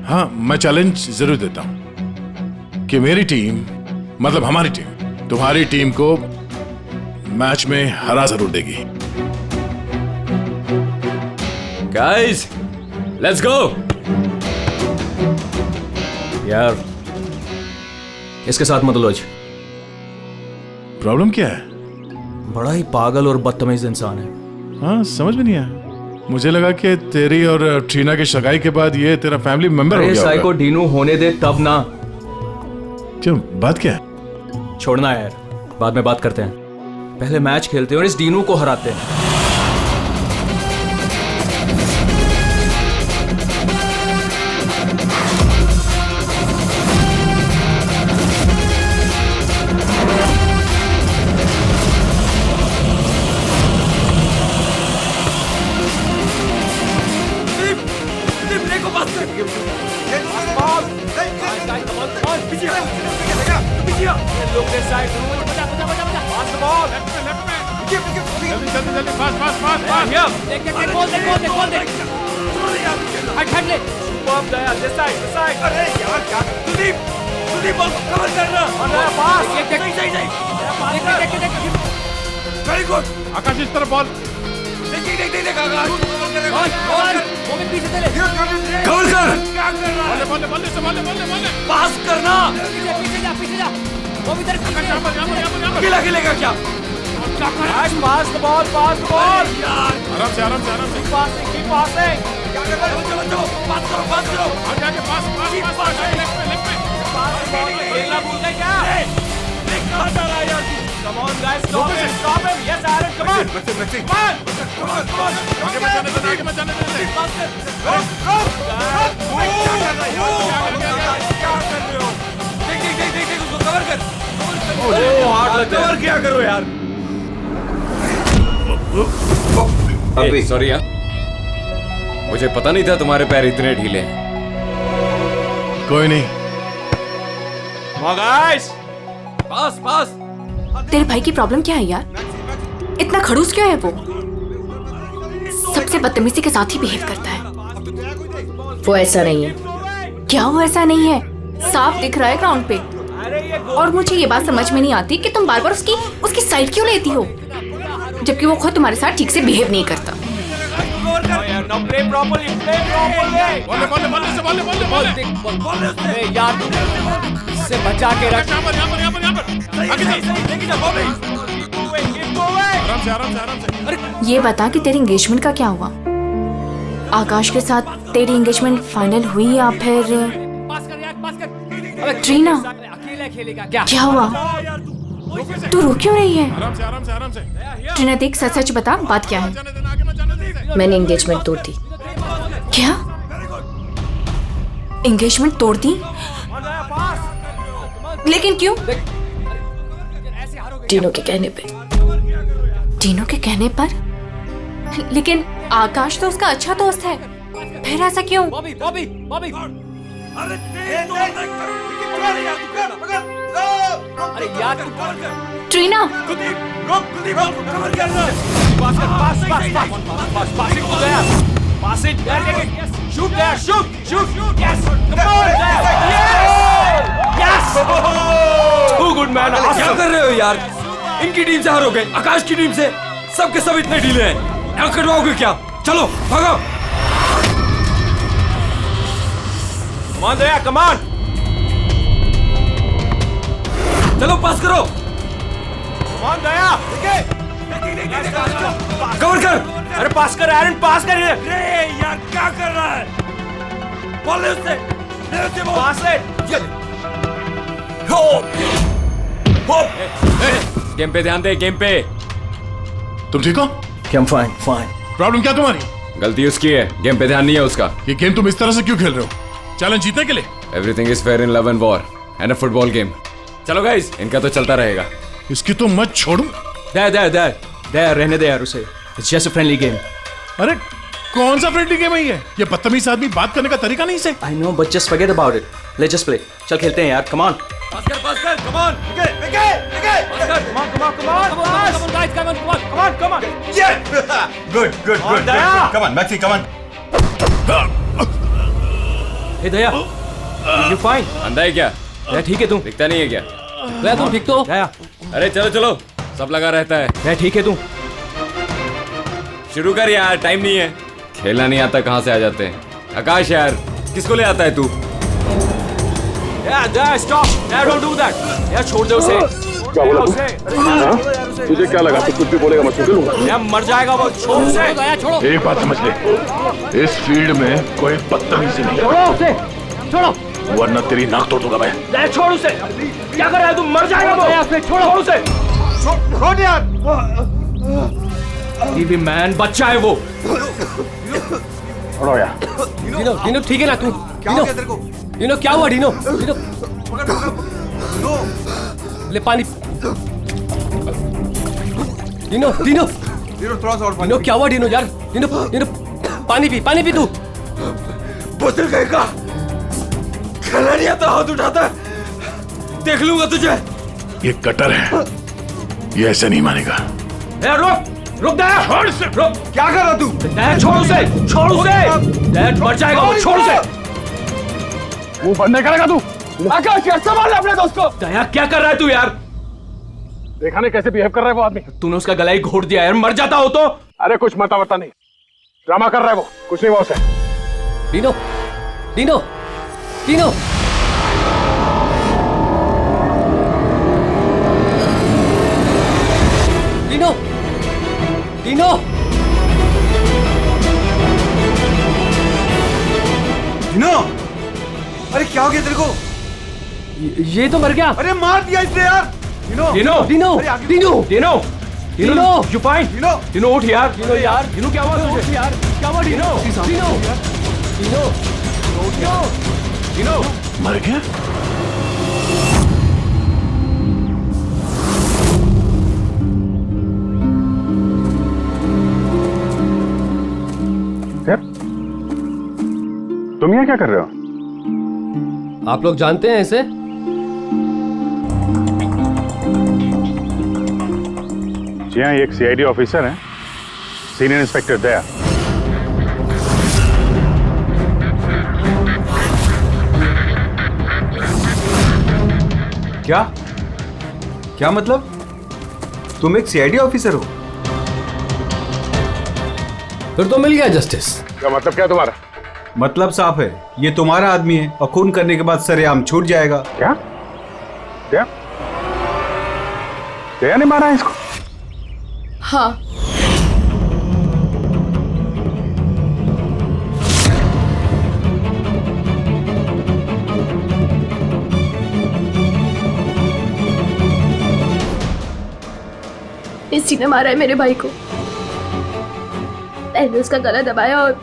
हाँ, मैं चैलेंज जरूर देता हूं कि मेरी टीम, मतलब हमारी टीम, तुम्हारी टीम को मैच में हरा जरूर देगी। Guys, let's go. यार, इसके साथ मत उलझ। प्रॉब्लम क्या है? बड़ा ही पागल और बदतमीज इंसान है। हाँ, समझ में नहीं आया। मुझे लगा कि तेरी और ट्रीना की सगाई के बाद ये तेरा फैमिली मेंबर हो गया होगा। साइको डीनू होने दे तब ना। क्यों, बात क्या है? छोड़ना यार, बाद में बात करते हैं, पहले मैच खेलते हैं और इस डीनू को हराते हैं। आकाश इस तरफ बॉल। कवर कर। पास करना। अकेला खेलेगा क्या? Pass the ball, pass the ball. आराम से, आराम से, आराम से। Passing, keep passing. क्या कर रहे हो? चलो, चलो, पास करो, पास करो। आगे, आगे, पास, पास, पास, लेफ्ट में, लेफ्ट में। पास बॉल खेलना भूल गए क्या? कहां जा रहा है यार? Come on guys, stop him, stop him. Yes, Aaron, come on. Come on. Come on, come on. आगे बचाने दे, आगे बचाने दे। पास कर। रोक, रोक। क्या कर रहा है यार? क्या कर रहे हो? देख, देख, देख, देख, उसको कवर कर। ओ, हार्ड लग गया। कवर क्या करो यार? अबे सॉरी यार, मुझे पता नहीं था तुम्हारे पैर इतने ढीले हैं। कोई नहीं। गाइस, पास, पास। तेरे भाई की प्रॉब्लम क्या है यार? इतना खड़ूस क्यों है वो? सबसे बदतमीजी के साथ ही बिहेव करता है। वो ऐसा नहीं है। क्या वो ऐसा नहीं है? साफ दिख रहा है ग्राउंड पे। और मुझे ये बात समझ में नहीं आती कि तुम बार बार उसकी साइड क्यों लेती हो, जबकि वो खुद तुम्हारे साथ ठीक से बिहेव नहीं करता। से बचा के रख। ये बता कि तेरी एंगेजमेंट का क्या हुआ? आकाश के साथ तेरी एंगेजमेंट फाइनल हुई या फिर ट्रीना? क्या हुआ? तू रो क्यों रही है? ट्रीना देख, सच सच बता, बात क्या है? मैंने एंगेजमेंट तोड़ दी। क्या? एंगेजमेंट तोड़ दी? लेकिन क्यों? टीनू के कहने पे। टीनू के कहने पर? लेकिन आकाश तो उसका अच्छा दोस्त है, फिर ऐसा क्यों? बॉबी, बॉबी, बॉबी। अरे यार, ट्रीना, गुड मैन। क्या कर रहे हो यार? इनकी टीम से हारोगे, आकाश की टीम से। सबके सब इतने ढीले हैं, क्या करवाओगे क्या? चलो भागो। कमान दया, कमान। चलो पास करो। कमान दया, कवर कर। अरे पास कर एरन, पास कर। अरे यार क्या कर रहा है? बॉल ले उससे, पास ले। गेम पे ध्यान दे, गेम पे। तुम ठीक हो? Fine, fine. प्रॉब्लम क्या तुम्हारी? गलती उसकी है, गेम पे ध्यान नहीं है उसका। ये गेम तुम इस तरह से क्यों खेल रहे हो? चैलेंज जीतने के लिए? Everything is fair in love and war and a football game. चलो गाइस, इनका तो चलता रहेगा। इसकी तो मत छोड़ो। दे दे दे दया रहने दे यार उसे, it's just a friendly game. अरे कौन सा फ्रेंडली गेम है ये बदतमीज आदमी बात करने का तरीका नहीं से। I know but just forget about it, let's just play. चल खेलते हैं यार, कम ऑन। पास कर, कम ऑन, पास कर, come on, good come on Maxi come on. Hey Daya, you fine? अंधा है क्या? दया ठीक है तू? दिखता नहीं है क्या? दया तुम ठीक तो? दया अरे चलो चलो, सब लगा रहता है। दया ठीक है तू? शुरू कर यार, टाइम नहीं है। खेलना नहीं आता कहाँ से आ जाते हैं। आकाश यार, किसको ले आता है तू? यार दया स्टॉप, यार डोंट डू दैट यार, छोड़ दे उसे। क्या बोला तू? तुझे क्या लगा तू कुछ भी बोलेगा मैं सुन लूंगा? यार मर जाएगा वो, छोड़ उसे। दया छोड़ो। एक बात समझ ले, इस फील्ड में कोई बदतमीजी नहीं, छोड़ो उसे, छोड़ो वरना तेरी नाक तोड़ दूंगा मैं। दया छोड़ उसे, क्या कर रहा है तू? मर जाएगा वो। छोड़ो उसे, छोड़ यार। टीवी मैन बच्चा है वो। छोड़ो यार। डिनो डिनो ठीक है ना तू? डिनो डिनो क्या हुआ? डिनो डिनो ले पानी। डिनो डिनो थोड़ा सा और डिनो क्या हुआ? डिनो यार, डिनो डिनो पानी पी तू। बोतल कहेगा, खाना नहीं आता, हाथ उठाता है, देख लूंगा तुझे। ये कटर है, ये ऐसे नहीं मानेगा। यार रुक रुक दया, छोड़ उसे, रुक। क्या कर रहा तू? दया छोड़ उसे, छोड़ उसे, दया मर जाएगा वो, छोड़ उसे। मुंह बंद नहीं करेगा तू? आकाश यार संभाल अपने दोस्त को। दया क्या कर रहा है तू यार? देखा नहीं कैसे बिहेव कर रहा है वो आदमी? तूने उसका गला ही घोट दिया यार, मर जाता हो तो। अरे कुछ मता वता नहीं, ड्रामा कर रहा है वो, कुछ नहीं हुआ उसे। Dino Dino Dino Dino Dino Dino, अरे क्या हो गया तेरे को? ये तो मर गया। अरे मार दिया इसने यार। Dino Dino Dino Dino Dino Dino you fine? Dino उठ यार। डिनो यार, डिनो क्या हुआ तुझे यार? क्या हुआ डिनो? डिनो डिनो डिनो मर गया? तुम यहाँ क्या कर रहे हो? आप लोग जानते हैं इसे? जी हाँ, एक सीआईडी ऑफिसर है, सीनियर इंस्पेक्टर दया। क्या क्या मतलब? तुम एक सीआईडी ऑफिसर हो? फिर तो मिल गया जस्टिस। क्या मतलब क्या तुम्हारा? मतलब साफ है, ये तुम्हारा आदमी है और खून करने के बाद सरेआम छूट जाएगा। क्या? दया? दया ने मारा है इसको? हाँ। इसी ने मारा है मेरे भाई को। मैंने उसका गला दबाया और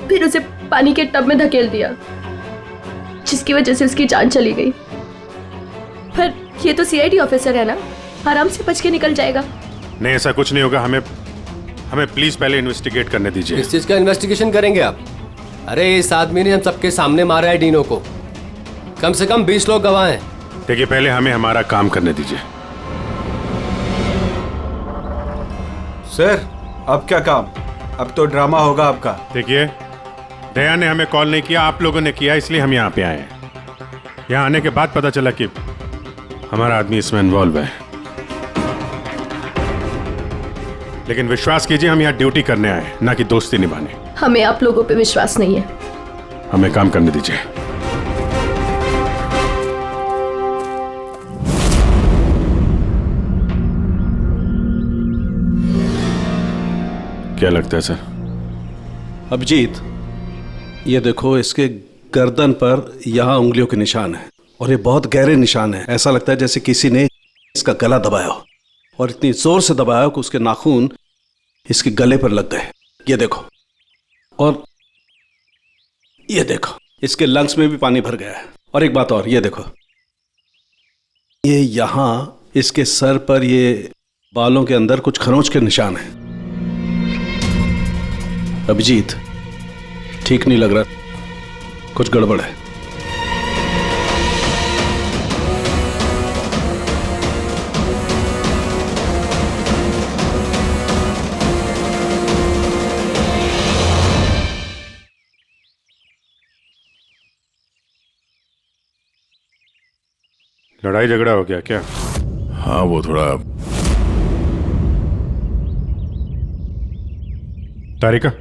फिर उसे पानी के टब में धकेल दिया, जिसकी वजह से उसकी जान चली गई। पर ये तो सीआईडी ऑफिसर है ना, आराम से बच के निकल जाएगा। नहीं, ऐसा कुछ नहीं होगा। हमें प्लीज पहले इन्वेस्टिगेट करने दीजिए। इस चीज का इन्वेस्टिगेशन करेंगे आप? अरे इस आदमी ने हम सबके सामने मारा है डिनो को, कम से कम 20 लोग गवाह हैं। देखिए, पहले हमें हमारा काम करने दीजिए। सर अब क्या काम? अब तो ड्रामा होगा आपका। देखिए, दया ने हमें कॉल नहीं किया, आप लोगों ने किया, इसलिए हम यहाँ पे आए हैं। यहाँ आने के बाद पता चला कि हमारा आदमी इसमें इन्वॉल्व है। लेकिन विश्वास कीजिए, हम यहाँ ड्यूटी करने आए, ना कि दोस्ती निभाने। हमें आप लोगों पे विश्वास नहीं है। हमें काम करने दीजिए। क्या लगता है सर? अभिजीत, ये देखो, इसके गर्दन पर यहाँ उंगलियों के निशान है और ये बहुत गहरे निशान है। ऐसा लगता है जैसे किसी ने इसका गला दबाया हो, और इतनी जोर से दबाया हो कि उसके नाखून इसके गले पर लग गए। ये देखो, और ये देखो, इसके लंग्स में भी पानी भर गया है। और एक बात और, ये देखो, ये यहाँ इसके सर पर ये बालों के अंदर कुछ खरोंच के निशान हैं। अभिजीत, ठीक नहीं लग रहा, कुछ गड़बड़ है। लड़ाई झगड़ा हो गया क्या? हाँ, वो थोड़ा। तारिका, आई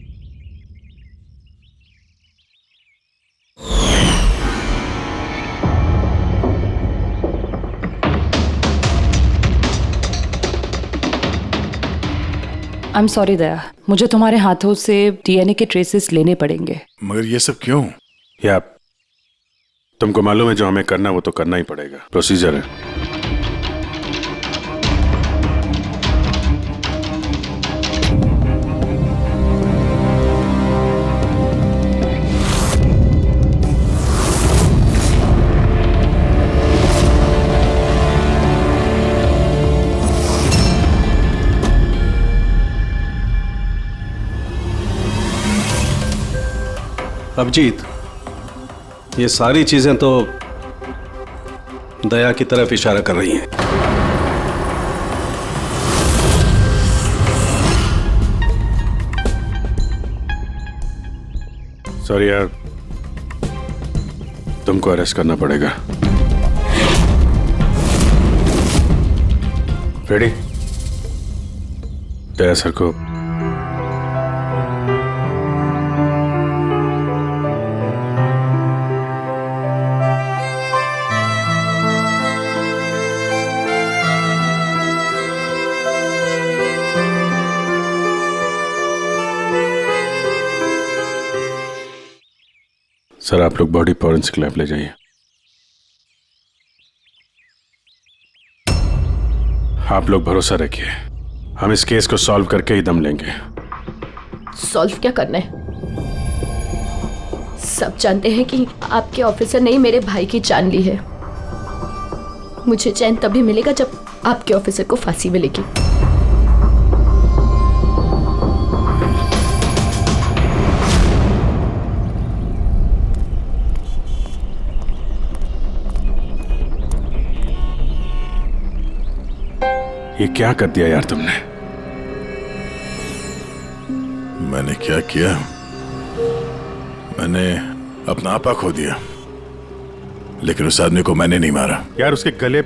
एम सॉरी दया, मुझे तुम्हारे हाथों से डीएनए के ट्रेसेस लेने पड़ेंगे। मगर ये सब क्यों? या तुमको मालूम है जो हमें करना वो तो करना ही पड़ेगा, प्रोसीजर है। अभिजीत, ये सारी चीजें तो दया की तरफ इशारा कर रही हैं। सॉरी यार, तुमको अरेस्ट करना पड़ेगा। रेडी? दया सर को सर, आप लोग बॉडी फॉरेंसिक लैब ले जाइए। आप लोग भरोसा रखिए, हम इस केस को सॉल्व करके ही दम लेंगे। सॉल्व क्या करना है? सब जानते हैं कि आपके ऑफिसर ने ही मेरे भाई की जान ली है। मुझे चैन तभी मिलेगा जब आपके ऑफिसर को फांसी मिलेगी। ये क्या कर दिया यार तुमने? मैंने क्या किया? मैंने अपना आपा खो दिया, लेकिन उस आदमी को मैंने नहीं मारा। यार, उसके गले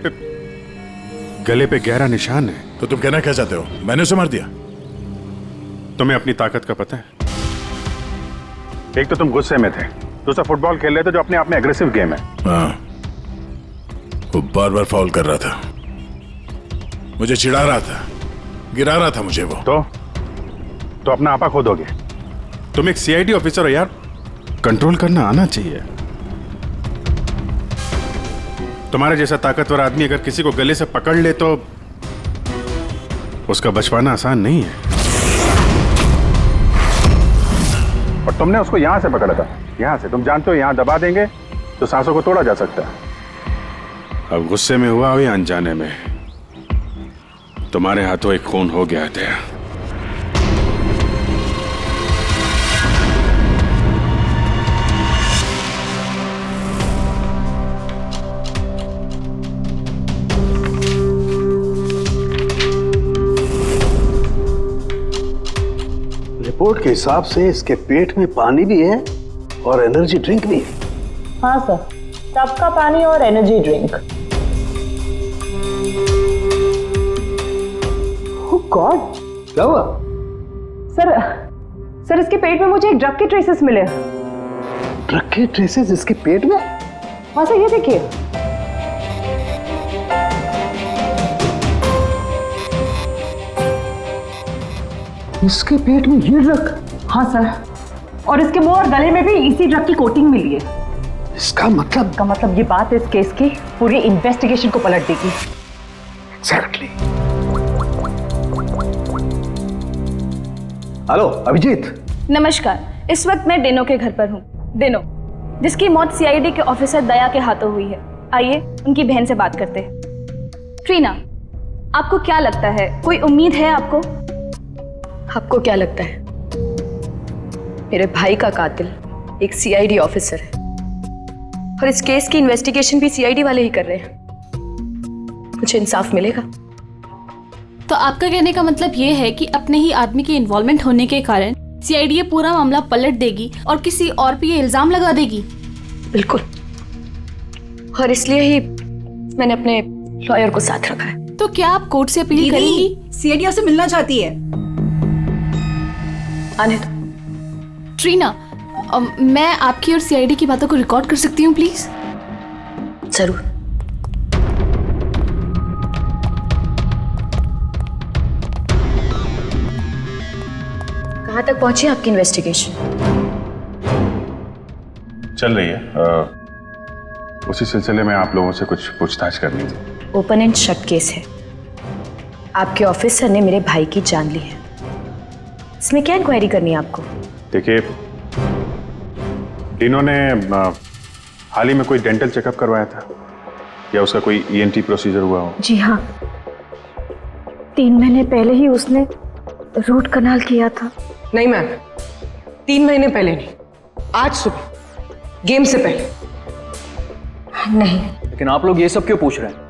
पे गहरा निशान है। तो तुम कहना क्या चाहते हो? मैंने उसे मार दिया? तुम्हें अपनी ताकत का पता है? एक तो तुम गुस्से में थे, दूसरा फुटबॉल खेल रहे थे जो अपने आप में एग्रेसिव गेम है। हाँ, वो बार बार फाउल कर रहा था, मुझे चिढ़ा रहा था, गिरा रहा था मुझे वो। तो अपना आपा खो दोगे? तुम एक सीआईडी ऑफिसर हो यार, कंट्रोल करना आना चाहिए। तुम्हारे जैसा ताकतवर आदमी अगर किसी को गले से पकड़ ले तो उसका बच पाना आसान नहीं है। और तुमने उसको यहां से पकड़ा था, यहां से। तुम जानते हो यहां दबा देंगे तो सांसों को तोड़ा जा सकता है। अब गुस्से में हुआ हो या अनजाने में, तुम्हारे हाथों एक खून हो गया था। रिपोर्ट के हिसाब से इसके पेट में पानी भी है और एनर्जी ड्रिंक भी है। हाँ सर, टब का पानी और एनर्जी ड्रिंक। ओह गॉड, क्या हुआ? सर इसके पेट में मुझे एक ड्रग के ट्रेसेस मिले। ड्रग के ट्रेसेस इसके पेट में? हाँ सर, ये देखिए। इसके पेट में ये ड्रग? हाँ सर, और इसके मुंह और गले में भी इसी ड्रग की कोटिंग मिली है। इसका मतलब ये बात इस केस की पूरी इन्वेस्टिगेशन को पलट देगी। एग्जैक्टली। हेलो अभिजीत। नमस्कार, इस वक्त मैं डेनो के घर पर हूँ। डेनो, जिसकी मौत सीआईडी के ऑफिसर दया के हाथों हुई है। आइए उनकी बहन से बात करते हैं। ट्रीना, आपको क्या लगता है, कोई उम्मीद है आपको? आपको क्या लगता है? मेरे भाई का कातिल एक सीआईडी ऑफिसर है और इस केस की इन्वेस्टिगेशन भी सीआईडी वाले ही कर रहे हैं। मुझे इंसाफ मिलेगा। तो आपका कहने का मतलब ये है कि अपने ही आदमी के इन्वॉल्वमेंट होने के कारण सीआईडी ये पूरा मामला पलट देगी और किसी और पे ये इल्जाम लगा देगी? बिल्कुल, और इसलिए ही मैंने अपने लॉयर को साथ रखा है। तो क्या आप कोर्ट से अपील करेंगी? सीआईडी से मिलना चाहती है। आने दो। ट्रीना, मैं आपकी और सीआईडी की बातों को रिकॉर्ड कर सकती हूँ प्लीज? जरूर। कहाँ तक पहुंची आपकी इन्वेस्टिगेशन? चल रही है। उसी सिलसिले में आप लोगों से कुछ पूछताछ करनी थी। ओपन एंड शट केस है। आपके ऑफिसर ने मेरे भाई की जान ली है। इसमें क्या इंक्वायरी करनी है आपको? देखिए, डिनो ने हाल ही में कोई डेंटल चेकअप करवाया था या उसका कोई ईएनटी प्रोसीजर हुआ हो? जी हाँ, 3 महीने पहले ही उसने रूट कनाल किया था। नहीं मैम, 3 महीने पहले नहीं, आज सुबह गेम से पहले। नहीं। लेकिन आप लोग ये सब क्यों पूछ रहे हैं?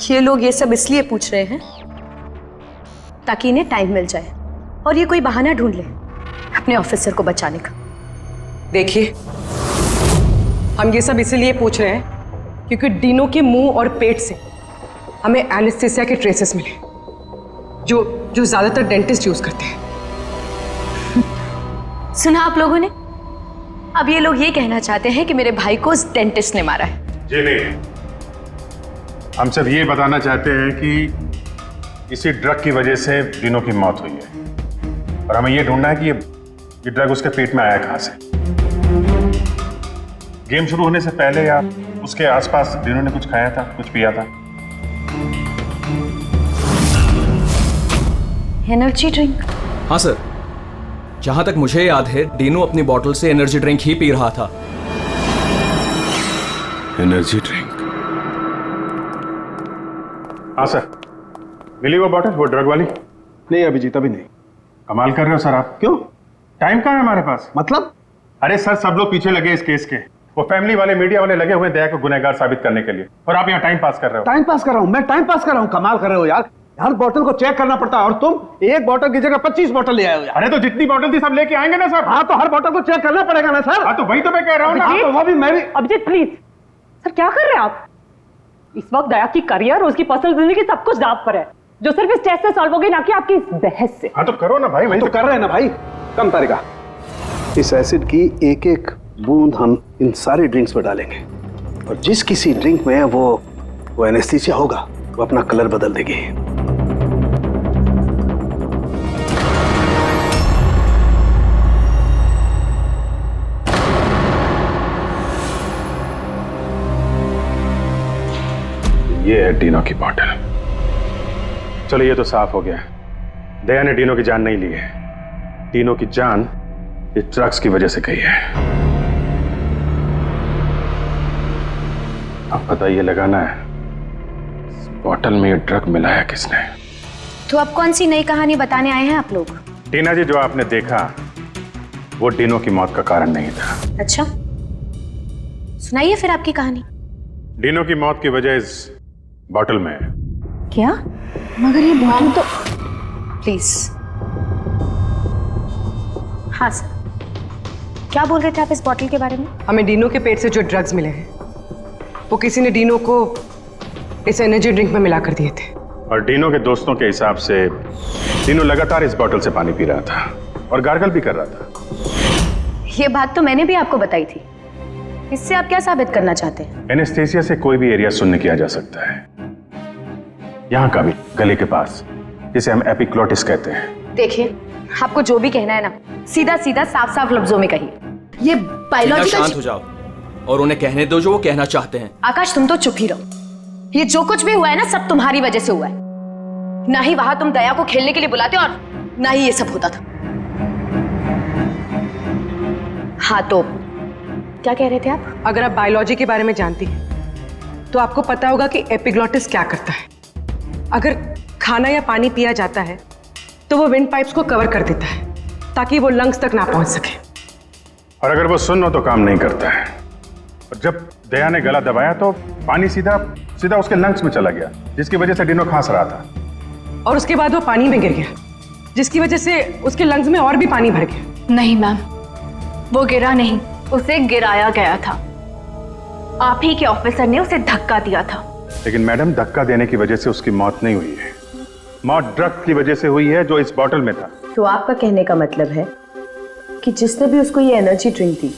ये लोग ये सब इसलिए पूछ रहे हैं ताकि इन्हें टाइम मिल जाए और ये कोई बहाना ढूंढ ले अपने ऑफिसर को बचाने का। देखिए, हम ये सब इसीलिए पूछ रहे हैं क्योंकि डिनो के मुंह और पेट से हमें एनेस्थीसिया के ट्रेसेस मिले जो ज्यादातर डेंटिस्ट यूज करते हैं। सुना आप लोगों ने? अब ये लोग ये कहना चाहते हैं कि मेरे भाई को उस डेंटिस्ट ने मारा है। जी नहीं, हम सिर्फ ये बताना चाहते हैं कि इसी ड्रग की वजह से डिनो की मौत हुई है और हमें ये ढूंढना है कि ये ड्रग उसके पेट में आया कहां से। गेम शुरू होने से पहले या उसके आसपास डिनो ने कुछ खाया था, कुछ पिया था? Energy drink? हाँ सर, जहां तक मुझे याद है डिनो अपनी बोतल से एनर्जी ड्रिंक ही पी रहा था। Energy drink? हाँ सर, मिली वो बॉटल, वो ड्रग वाली? नहीं अभिजीत, अभी नहीं। कमाल कर रहे हो सर आप। क्यों? टाइम कहाँ है हमारे पास? मतलब? अरे सर, सब लोग पीछे लगे इस केस के। वो फैमिली वाले, मीडिया वाले लगे हुए दया को गुनहगार साबित करने के लिए, और आप यहाँ टाइम पास कर रहे हो। टाइम पास कर रहा हूँ? मैं टाइम पास कर रहा हूँ? कमाल कर रहे हो यार, हर बोतल को चेक करना पड़ता है और तुम एक बोतल की जगह 25 बोतल ले आए हो यार। अरे तो जितनी बोतल थी सब लेके आएंगे ना सर। हाँ तो हर बोतल को चेक करना पड़ेगा ना सर। हाँ तो वही तो मैं कह रहा हूँ ना। हाँ तो वो भी मैं भी। अभिजीत प्लीज, सर क्या कर रहे हैं आप? इस वक्त दया की करियर और उसकी पर्सनल जिंदगी सब कुछ दांव पर है, जो सिर्फ इस टेस्ट से सॉल्व होगी, ना कि आपकी इस बहस से। हाँ तो करो ना भाई, वही तो कर रहे हैं ना भाई। कम तारिका, इस एसिड की एक एक बूंद हम इन सारे ड्रिंक्स में डालेंगे और जिस किसी ड्रिंक में वो एनेस्थीसिया होगा वो अपना कलर बदल देगी। ये है डिनो की बॉटल। चलो ये तो साफ हो गया, दया ने डिनो की जान नहीं ली है। डिनो की जान इस ड्रग्स की वजह से गई है। अब पता ये लगाना है इस बॉटल में ये ड्रग मिलाया किसने। तो अब कौन सी नई कहानी बताने आए हैं आप लोग? टीना जी, जो आपने देखा वो डिनो की मौत का कारण नहीं था। अच्छा, सुनाइए फिर आपकी कहानी। डिनो की मौत की वजह इस बॉटल में है। क्या? मगर ये बॉटल तो... प्लीज। हाँ सर, क्या बोल रहे थे आप इस बॉटल के बारे में? हमें डिनो के पेट से जो ड्रग्स मिले हैं वो किसी ने डिनो को इस एनर्जी ड्रिंक में मिला कर दिए थे। और डिनो के दोस्तों के हिसाब से डिनो लगातार इस बॉटल से पानी पी रहा था और गार्गल भी कर रहा था। ये बात तो मैंने भी आपको बताई थी। इससे आप क्या साबित करना चाहते हैं? एनेस्थीसिया से कोई भी एरिया सुन्न किया जा सकता है, यहाँ का भी, गले के पास, जिसे हम एपिग्लॉटिस कहते हैं। देखिए, आपको जो भी कहना है ना, सीधा सीधा साफ साफ लफ्जों में कहिए। ये बायोलॉजिकल... शांत हो जाओ और उन्हें कहने दो जो वो कहना चाहते हैं। आकाश, तुम तो चुप ही रहो। ये जो कुछ भी हुआ है ना, सब तुम्हारी वजह से हुआ है। ना ही वहां तुम दया को खेलने के लिए बुलाते और ना ही ये सब होता था। हाँ तो क्या कह रहे थे आप? अगर आप बायोलॉजी के बारे में जानती हैं तो आपको पता होगा कि एपिग्लॉटिस क्या करता है। अगर खाना या पानी पिया जाता है तो वो विंड पाइप्स को कवर कर देता है ताकि वो लंग्स तक ना पहुंच सके। और अगर वो सुन हो तो काम नहीं करता है। और जब दया ने गला दबाया तो पानी सीधा सीधा उसके लंग्स में चला गया, जिसकी वजह से डिनो खांस रहा था। और उसके बाद वो पानी में गिर गया, जिसकी वजह से उसके लंग्स में और भी पानी भर गया। नहीं मैम, वो गिरा नहीं, उसे गिराया गया था। आप ही के ऑफिसर ने उसे धक्का दिया था। लेकिन मैडम, धक्का देने की वजह से उसकी मौत नहीं हुई है। मौत ड्रग की वजह से हुई है जो इस बॉटल में था। तो आपका कहने का मतलब है कि जिसने भी उसको ये एनर्जी ड्रिंक दी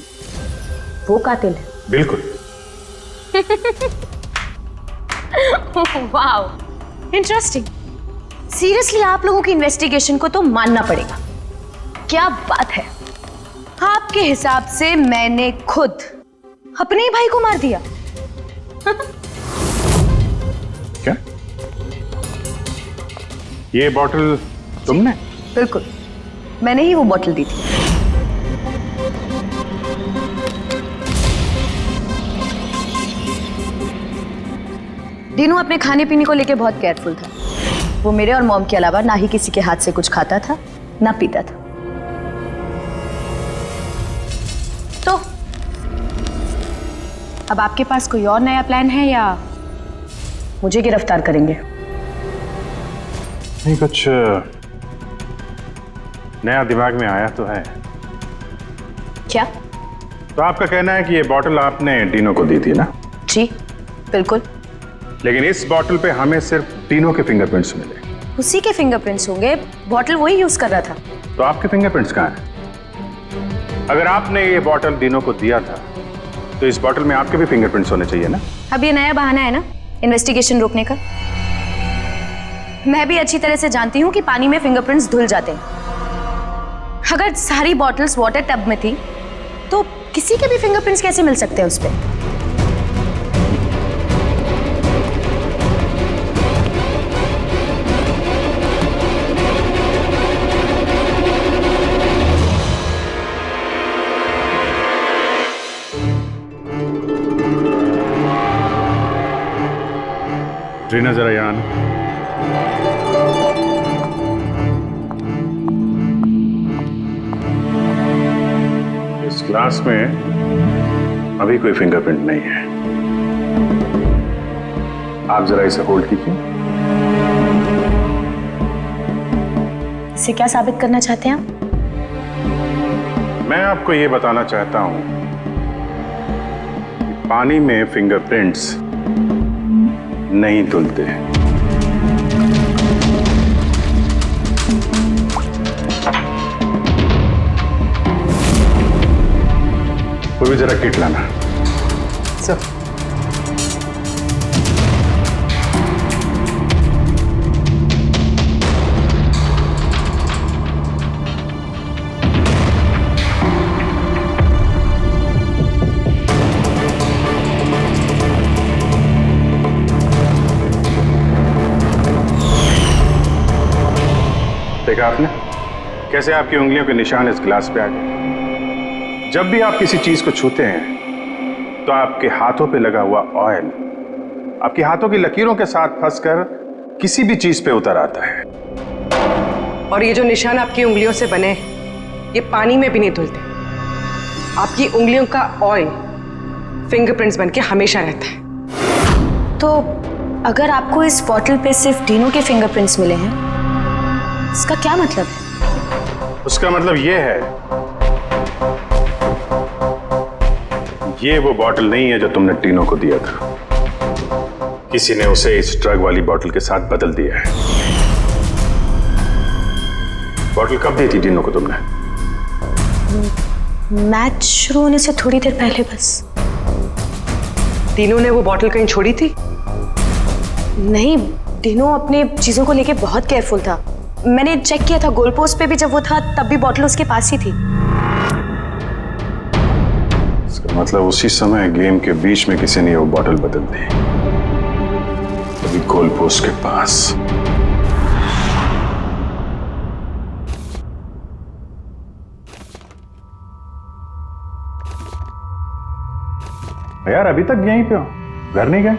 वो कातिल है? बिल्कुल। Wow, interesting. सीरियसली आप लोगों की इन्वेस्टिगेशन को तो मानना पड़ेगा। क्या बात है, आपके हिसाब से मैंने खुद अपने ही भाई को मार दिया। क्या ये बॉटल तुमने? बिल्कुल, मैंने ही वो बॉटल दी थी। डिनो अपने खाने पीने को लेके बहुत केयरफुल था। वो मेरे और मॉम के अलावा ना ही किसी के हाथ से कुछ खाता था ना पीता था। तो अब आपके पास कोई और नया प्लान है या मुझे गिरफ्तार करेंगे? नहीं, कुछ नया दिमाग में आया तो है। क्या? तो आपका कहना है कि ये बॉटल आपने डिनो को दी थी ना? जी बिल्कुल। लेकिन इस बॉटल पे हमें सिर्फ डिनो के फिंगरप्रिंट्स मिले। उसी के फिंगरप्रिंट्स होंगे, बॉटल वही यूज कर रहा था। तो आपके फिंगरप्रिंट्स कहाँ हैं? अगर आपने ये बॉटल डिनो को दिया था तो इस बॉटल में आपके भी फिंगरप्रिंट्स होने चाहिए ना? अब ये नया बहाना है ना इन्वेस्टिगेशन रोकने का। मैं भी अच्छी तरह से जानती हूँ कि पानी में फिंगरप्रिंट्स धुल जाते हैं। अगर सारी बॉटल्स वाटर टब में थी तो किसी के भी फिंगरप्रिंट्स कैसे मिल सकते हैं उस पे? ट्रीना जरा यहाँ आना। इस ग्लास में अभी कोई फिंगरप्रिंट नहीं है। आप जरा इसे होल्ड कीजिए। इसे क्या साबित करना चाहते हैं आप? मैं आपको ये बताना चाहता हूं कि पानी में फिंगरप्रिंट्स नहीं धुलते हैं। कोई भी जरा किट लाना। सर। देखा आपने कैसे आपकी उंगलियों के निशान इस गिलास पे आ गए? जब भी आप किसी चीज को छूते हैं तो आपके हाथों पे लगा हुआ ऑयल आपके हाथों की लकीरों के साथ फंसकर किसी भी चीज पे उतर आता है। और ये जो निशान आपकी उंगलियों से बने ये पानी में भी नहीं धुलते। आपकी उंगलियों का ऑयल फिंगरप्रिंट्स बनके हमेशा रहता है। तो अगर आपको इस बॉटल पे सिर्फ डिनो के फिंगरप्रिंट्स मिले हैं, इसका क्या मतलब है? उसका मतलब ये है, ये वो बॉटल नहीं है जो तुमने डिनो को दिया था। किसी ने उसे इस ड्रग वाली बॉटल के साथ बदल दिया है। बॉटल कब दी थी डिनो को तुमने? मैच शुरू होने से थोड़ी देर पहले बस। डिनो ने वो बॉटल कहीं छोड़ी थी? नहीं, डिनो अपने चीजों को लेके बहुत केयरफुल था। मैंने चेक किया था, गोल पोस्ट पे भी जब वो था तब भी बॉटल उसके पास ही थी। इसका मतलब उसी समय गेम के बीच में किसी ने वो बॉटल बदल दी, अभी गोल पोस्ट के पास। यार अभी तक यहीं पे हो, घर नहीं गए?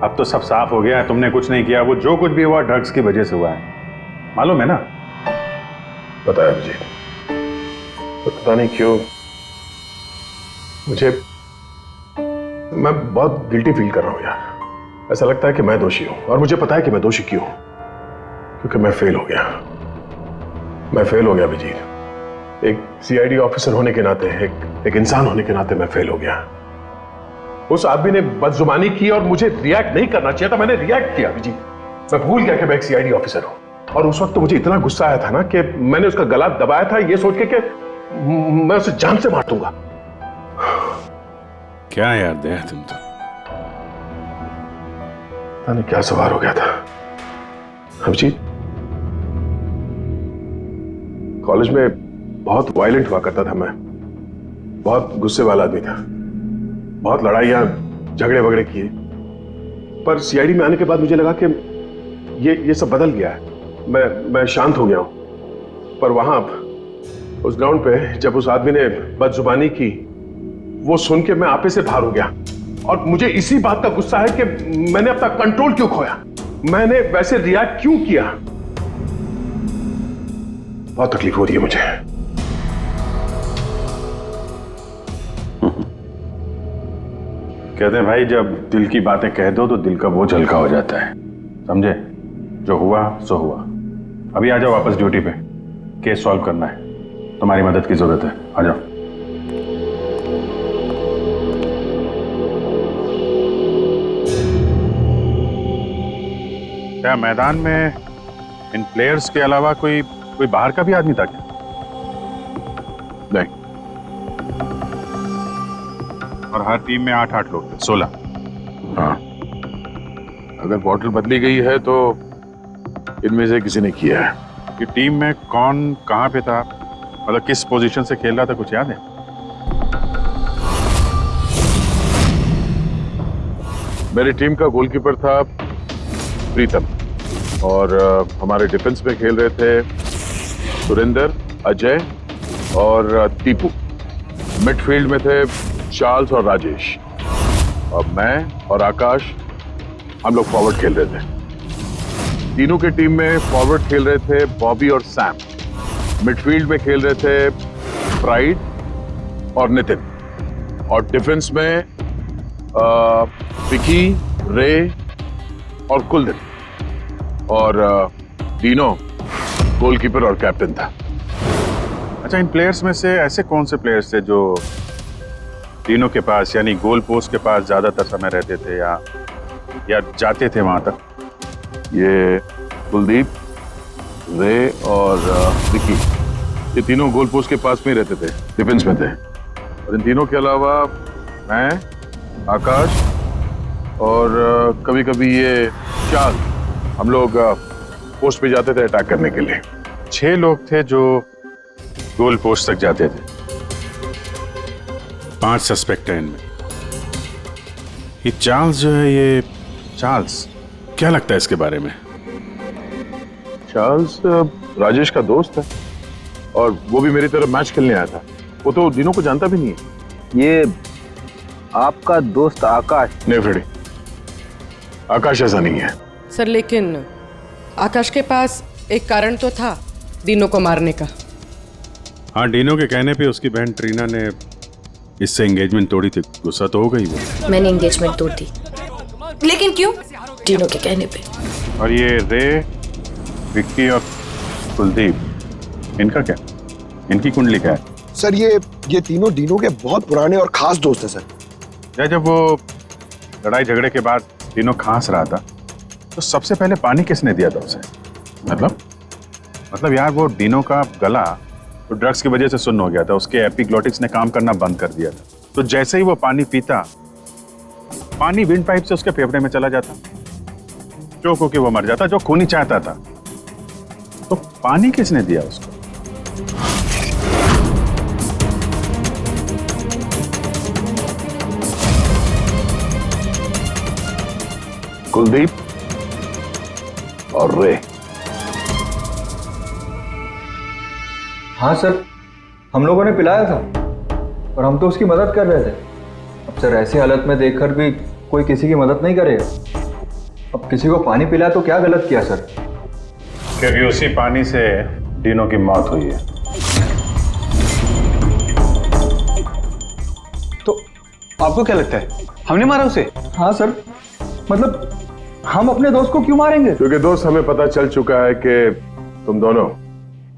अब तो सब साफ हो गया है, तुमने कुछ नहीं किया। वो जो कुछ भी हुआ ड्रग्स की वजह से हुआ है, मालूम है ना? पता है मुझे, पता नहीं क्यों मुझे, मैं बहुत गिल्टी फील कर रहा हूं यार। ऐसा लगता है कि मैं दोषी हूं, और मुझे पता है कि मैं दोषी क्यों, क्योंकि मैं फेल हो गया। मैं फेल हो गया अभिजीत। एक सीआईडी ऑफिसर होने के नाते, एक इंसान होने के नाते मैं फेल हो गया। उस आदमी ने बदजुबानी की और मुझे रिएक्ट नहीं करना चाहिए था, मैंने रिएक्ट किया अभिजीत। मैं भूल गया कि मैं एक सीआईडी ऑफिसर हूं, और उस वक्त तो मुझे इतना गुस्सा आया था ना कि मैंने उसका गला दबाया था ये सोच के कि मैं उसे जान से मार दूंगा। क्या यार दया, तुम तो पता नहीं क्या सवार हो गया था अभिजीत। कॉलेज में बहुत वायलेंट हुआ करता था मैं, बहुत गुस्से वाला आदमी था, बहुत लड़ाइयां झगड़े वगड़े किए। पर सीआईडी में आने के बाद मुझे लगा कि ये सब बदल गया है, मैं शांत हो गया हूं। पर वहां उस ग्राउंड पे जब उस आदमी ने बदजुबानी की, वो सुन के मैं आपे से बाहर हो गया, और मुझे इसी बात का गुस्सा है कि मैंने अपना कंट्रोल क्यों खोया, मैंने वैसे रिएक्ट क्यों किया। बहुत तकलीफ हो रही है मुझे। कहते हैं भाई, जब दिल की बातें कह दो तो दिल का बोझ हल्का हो जाता है, समझे? जो हुआ सो हुआ। अभी आ जाओ वापस ड्यूटी पे, केस सॉल्व करना है, तुम्हारी मदद की जरूरत है, आ जाओ। क्या मैदान में इन प्लेयर्स के अलावा कोई बाहर का भी आदमी था क्या? नहीं। और हर टीम में 8-8 लोग थे, 16। हाँ, अगर बॉटल बदली गई है तो इनमें से किसी ने किया है। कि टीम में कौन कहां पे था, मतलब किस पोजीशन से खेल रहा था, कुछ याद है? मेरी टीम का गोलकीपर था प्रीतम, और हमारे डिफेंस में खेल रहे थे सुरेंद्र, अजय और दीपू। मिडफील्ड में थे चार्ल्स और राजेश, और मैं और आकाश, हम लोग फॉरवर्ड खेल रहे थे। तीनों की टीम में फॉरवर्ड खेल रहे थे बॉबी और सैम, मिडफील्ड में खेल रहे थे प्राइड और नितिन, और डिफेंस में विकी, रे और कुलदीप, और डीनो गोलकीपर और कैप्टन था। अच्छा, इन प्लेयर्स में से ऐसे कौन से प्लेयर्स थे जो तीनों के पास, यानी गोल पोस्ट के पास ज्यादातर समय रहते थे या जाते थे वहां तक? ये कुलदीप, रे और विकी, ये तीनों गोल पोस्ट के पास में ही रहते थे, डिफेंस में थे। और इन तीनों के अलावा मैं, आकाश और कभी कभी ये चार्ल्स, हम लोग पोस्ट पे जाते थे अटैक करने के लिए। 6 लोग थे जो गोल पोस्ट तक जाते थे। 5 सस्पेक्ट हैं इनमें। ये चार्ल्स जो है, ये चार्ल्स क्या लगता है इसके बारे में? चार्ल्स राजेश का दोस्त है, और वो भी मेरी तरफ मैच खेलने आया था। वो तो दिनों को जानता भी नहीं है। ये आपका दोस्त आकाश? नहीं फ्रेडी, आकाश ऐसा नहीं है सर। लेकिन आकाश के पास एक कारण तो था डीनो को मारने का। हाँ, डीनो के कहने पे उसकी बहन ट्रीना ने इससे एंगेजमेंट तोड़ी थी। गुस्सा तो हो गई वो। मैंने एंगेजमेंट तोड़ दी। लेकिन क्यों? डीनो के कहने पे। और ये रे, विक्की और कुलदीप, इनका क्या? इनकी कुंडली क्या है? सर ये तीनों डीनो के बहुत पुराने और खास दोस्त हैं सर। जब वो लड़ाई झगड़े के बाद डीनो खांस रहा था, तो सबसे पहले पानी किसने दिया था उसे? मतलब यार, वो डीनो का गला तो ड्रग्स की वजह से सुन्न हो गया था, उसके एपिग्लोटिक्स ने काम करना बंद कर दिया था। तो जैसे ही वो पानी पीता, पानी विंड पाइप से उसके फेफड़े में चला जाता, चोक होके वो मर जाता, जो खूनी चाहता था। तो पानी किसने दिया उसको? कुलदीप और रे। हाँ सर, हम लोगों ने पिलाया था और हम तो उसकी मदद कर रहे थे। अब सर, ऐसी हालत में देखकर भी कोई किसी की मदद नहीं करेगा। अब किसी को पानी पिलाया तो क्या गलत किया सर? क्योंकि उसी पानी से डीनो की मौत हुई है। तो आपको क्या लगता है हमने मारा उसे? हाँ सर, मतलब हम अपने दोस्त को क्यों मारेंगे? क्योंकि दोस्त हमें पता चल चुका है कि तुम दोनों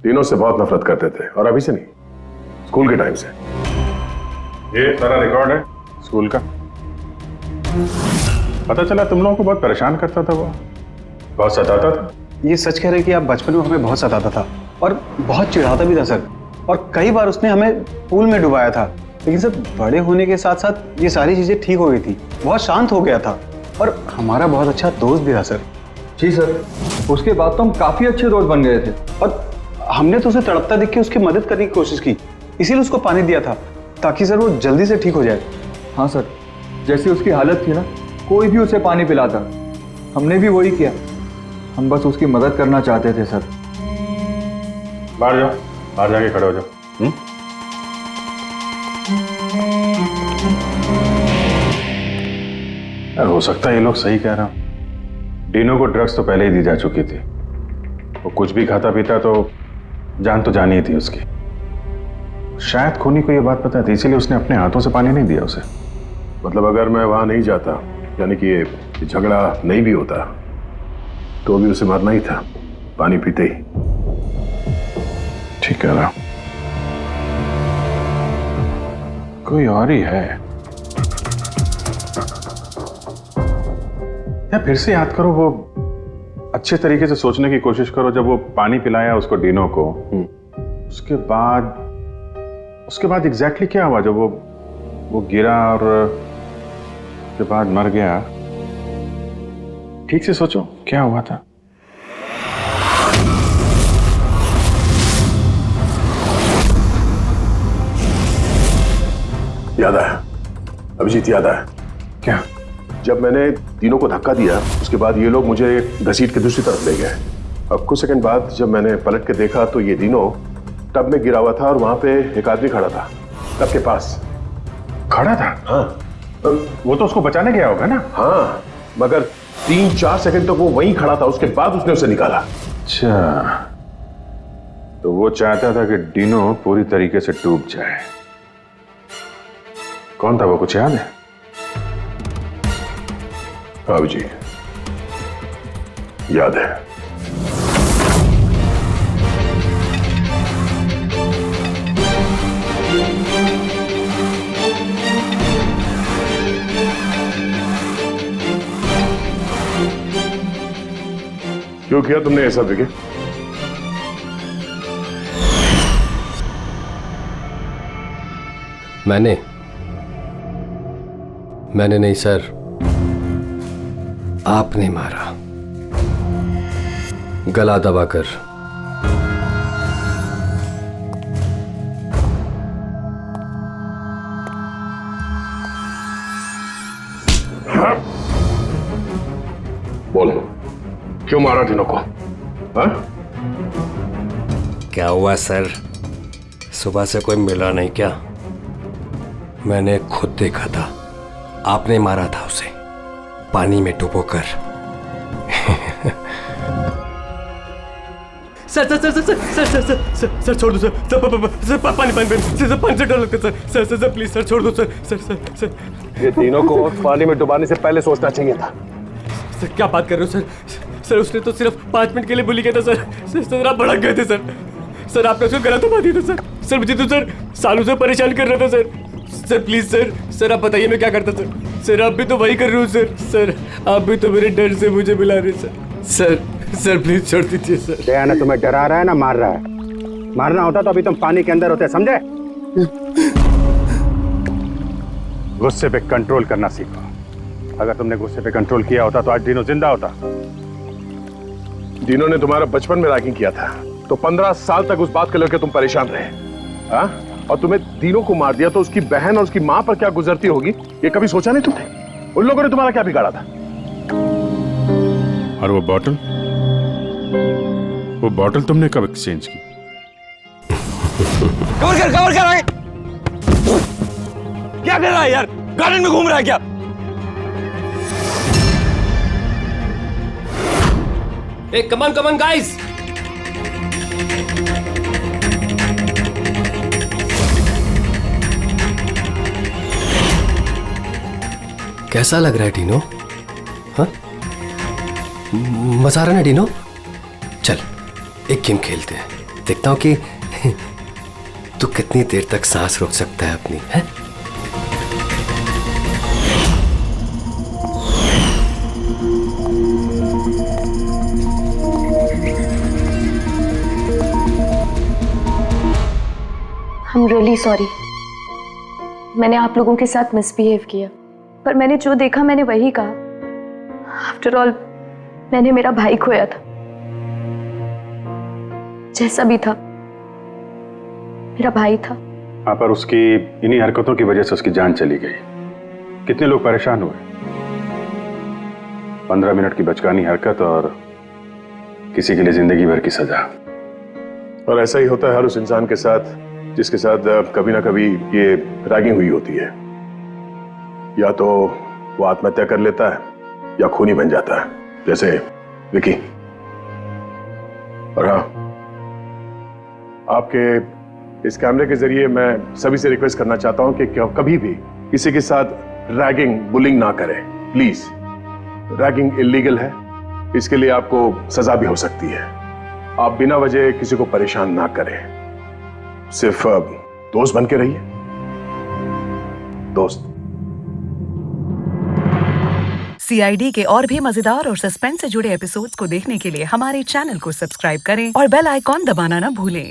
डीनो से बहुत नफरत करते थे, और अभी से नहीं, स्कूल के टाइम से। ये सारा रिकॉर्ड है स्कूल का। पता चला तुम लोगों को बहुत परेशान करता था, वो बहुत सताता था। ये सच कह रहे हैं कि आप बचपन में हमें बहुत सताता था और बहुत चिढ़ाता भी था सर, और कई बार उसने हमें पूल में डुबाया था। लेकिन सर बड़े होने के साथ साथ ये सारी चीजें ठीक हो गई थी, बहुत शांत हो गया था और हमारा बहुत अच्छा दोस्त भी था सर। जी सर, उसके बाद तो हम काफी अच्छे दोस्त बन गए थे। और हमने तो उसे तड़पता देख के उसकी मदद करने की कोशिश की, इसीलिए उसको पानी दिया था ताकि सर वो जल्दी से ठीक हो जाए। हाँ सर, जैसी उसकी हालत थी ना, कोई भी उसे पानी पिलाता, हमने भी वही किया। हम बस उसकी मदद करना चाहते थे सर। बाहर जाओ, बाहर जाके खड़े हो जाओ। यार हो सकता है ये लोग सही कह रहा हूं। डीनो को ड्रग्स तो पहले ही दी जा चुकी थी, वो कुछ भी खाता पीता तो जानी ही थी उसकी। शायद खूनी को ये बात पता थी, इसीलिए उसने अपने हाथों से पानी नहीं दिया उसे। मतलब अगर मैं वहां नहीं जाता, यानी कि ये झगड़ा नहीं भी होता, तो भी उसे मरना ही था पानी पीते ही। ठीक है ना, कोई और ही है। या फिर से याद करो, वो अच्छे तरीके से सोचने की कोशिश करो। जब वो पानी पिलाया उसको डीनो को, उसके बाद एग्जैक्टली क्या हुआ? जब वो गिरा और उसके बाद मर गया, ठीक से सोचो क्या हुआ था। याद आया अभिजीत, याद आया। क्या? जब मैंने डीनो को धक्का दिया, उसके बाद ये लोग मुझे घसीट के दूसरी तरफ ले गए। अब कुछ सेकंड बाद जब मैंने पलट के देखा तो ये डीनो टब में गिरा हुआ था और वहां पे एक आदमी खड़ा था टब के पास। खड़ा था? हाँ। वो तो उसको बचाने गया होगा ना? हाँ, मगर 3-4 सेकंड तक वो वहीं खड़ा था, उसके बाद उसने उसे निकाला। अच्छा, तो वो चाहता था कि डीनो पूरी तरीके से डूब जाए। कौन था वो, कुछ याद है? हाँ जी, याद है। क्यों किया तुमने ऐसा विकी? मैंने नहीं सर, आपने मारा, गला दबाकर। बोलो, क्यों मारा डीनो को? हाँ? क्या हुआ सर, सुबह से कोई मिला नहीं क्या? मैंने खुद देखा था, आपने मारा था उसे पानी में डुबोकर। Sir sir sir sir sir sir sir sir sir छोड़ दो सर, सर पानी से डर लगता है सर, सर प्लीज सर छोड़ दो सर, सर सर सर। ये तीनों को पानी में डुबाने से पहले सोचना चाहिए था। सर क्या बात कर रहे हो सर? सर उसने तो सिर्फ 5 मिनट के लिए बोली किया था सर, सर आप भड़क गए थे सर। सर आपने उसको गलत दबा दिया था सर। सर मुझे तो सर सालों से परेशान कर रहा था sir. Sir please sir, sir आप बताइए मैं क्या करता सर? सर आप भी तो वही कर रहे हो सर। सर आप भी तो मेरे डर से मुझे मिला रहे सर। सर सर प्लीज छोड़ दीजिए सर। दया ने तुम्हें डरा रहा है ना मार रहा है? मारना होता तो अभी तुम पानी के अंदर होते, समझे? गुस्से पे कंट्रोल करना सीखो। अगर तुमने गुस्से पे कंट्रोल किया होता तो आज डीनो जिंदा होता। डीनो ने तुम्हारा बचपन में रैगिंग किया था, तो 15 साल तक उस बात को लेकर तुम परेशान रहे। हाँ? और तुम्हें डीनो को मार दिया तो उसकी बहन और उसकी माँ पर क्या गुजरती होगी, ये कभी सोचा नहीं तुमने? उन लोगों ने तुम्हारा क्या बिगाड़ा था? और वो बॉटल तुमने कब एक्सचेंज की? कवर कर क्या कर रहा है यार? गार्डन में घूम रहा है क्या? Hey, come on, guys! कैसा लग रहा है डीनो? हाँ? मजा आ रहा है ना डीनो? चल एक गेम खेलते हैं, देखता हूं कि तू कितनी देर तक सांस रोक सकता है अपनी, है? I'm really sorry. मैंने आप लोगों के साथ मिसबिहेव किया, पर मैंने जो देखा मैंने वही कहा। आफ्टर ऑल मैंने मेरा भाई खोया था। जैसा भी था मेरा भाई था। हाँ, पर उसकी इन्हीं हरकतों की वजह से उसकी जान चली गई। कितने लोग परेशान हुए। 15 मिनट की बचकानी हरकत और किसी के लिए जिंदगी भर की सजा। और ऐसा ही होता है हर उस इंसान के साथ जिसके साथ कभी ना कभी ये रैगिंग हुई होती है। या तो वो आत्महत्या कर लेता है या खूनी बन जाता है, जैसे विकी। और हाँ, आपके इस कैमरे के जरिए मैं सभी से रिक्वेस्ट करना चाहता हूं कि कभी भी किसी के साथ रैगिंग, बुलिंग ना करें, प्लीज। रैगिंग इलीगल है, इसके लिए आपको सजा भी हो सकती है। आप बिना वजह किसी को परेशान ना करें, सिर्फ दोस्त बन के रहिए। दोस्त। CID के और भी मजेदार और सस्पेंस से जुड़े एपिसोड्स को देखने के लिए हमारे चैनल को सब्सक्राइब करें और बेल आइकॉन दबाना ना भूलें।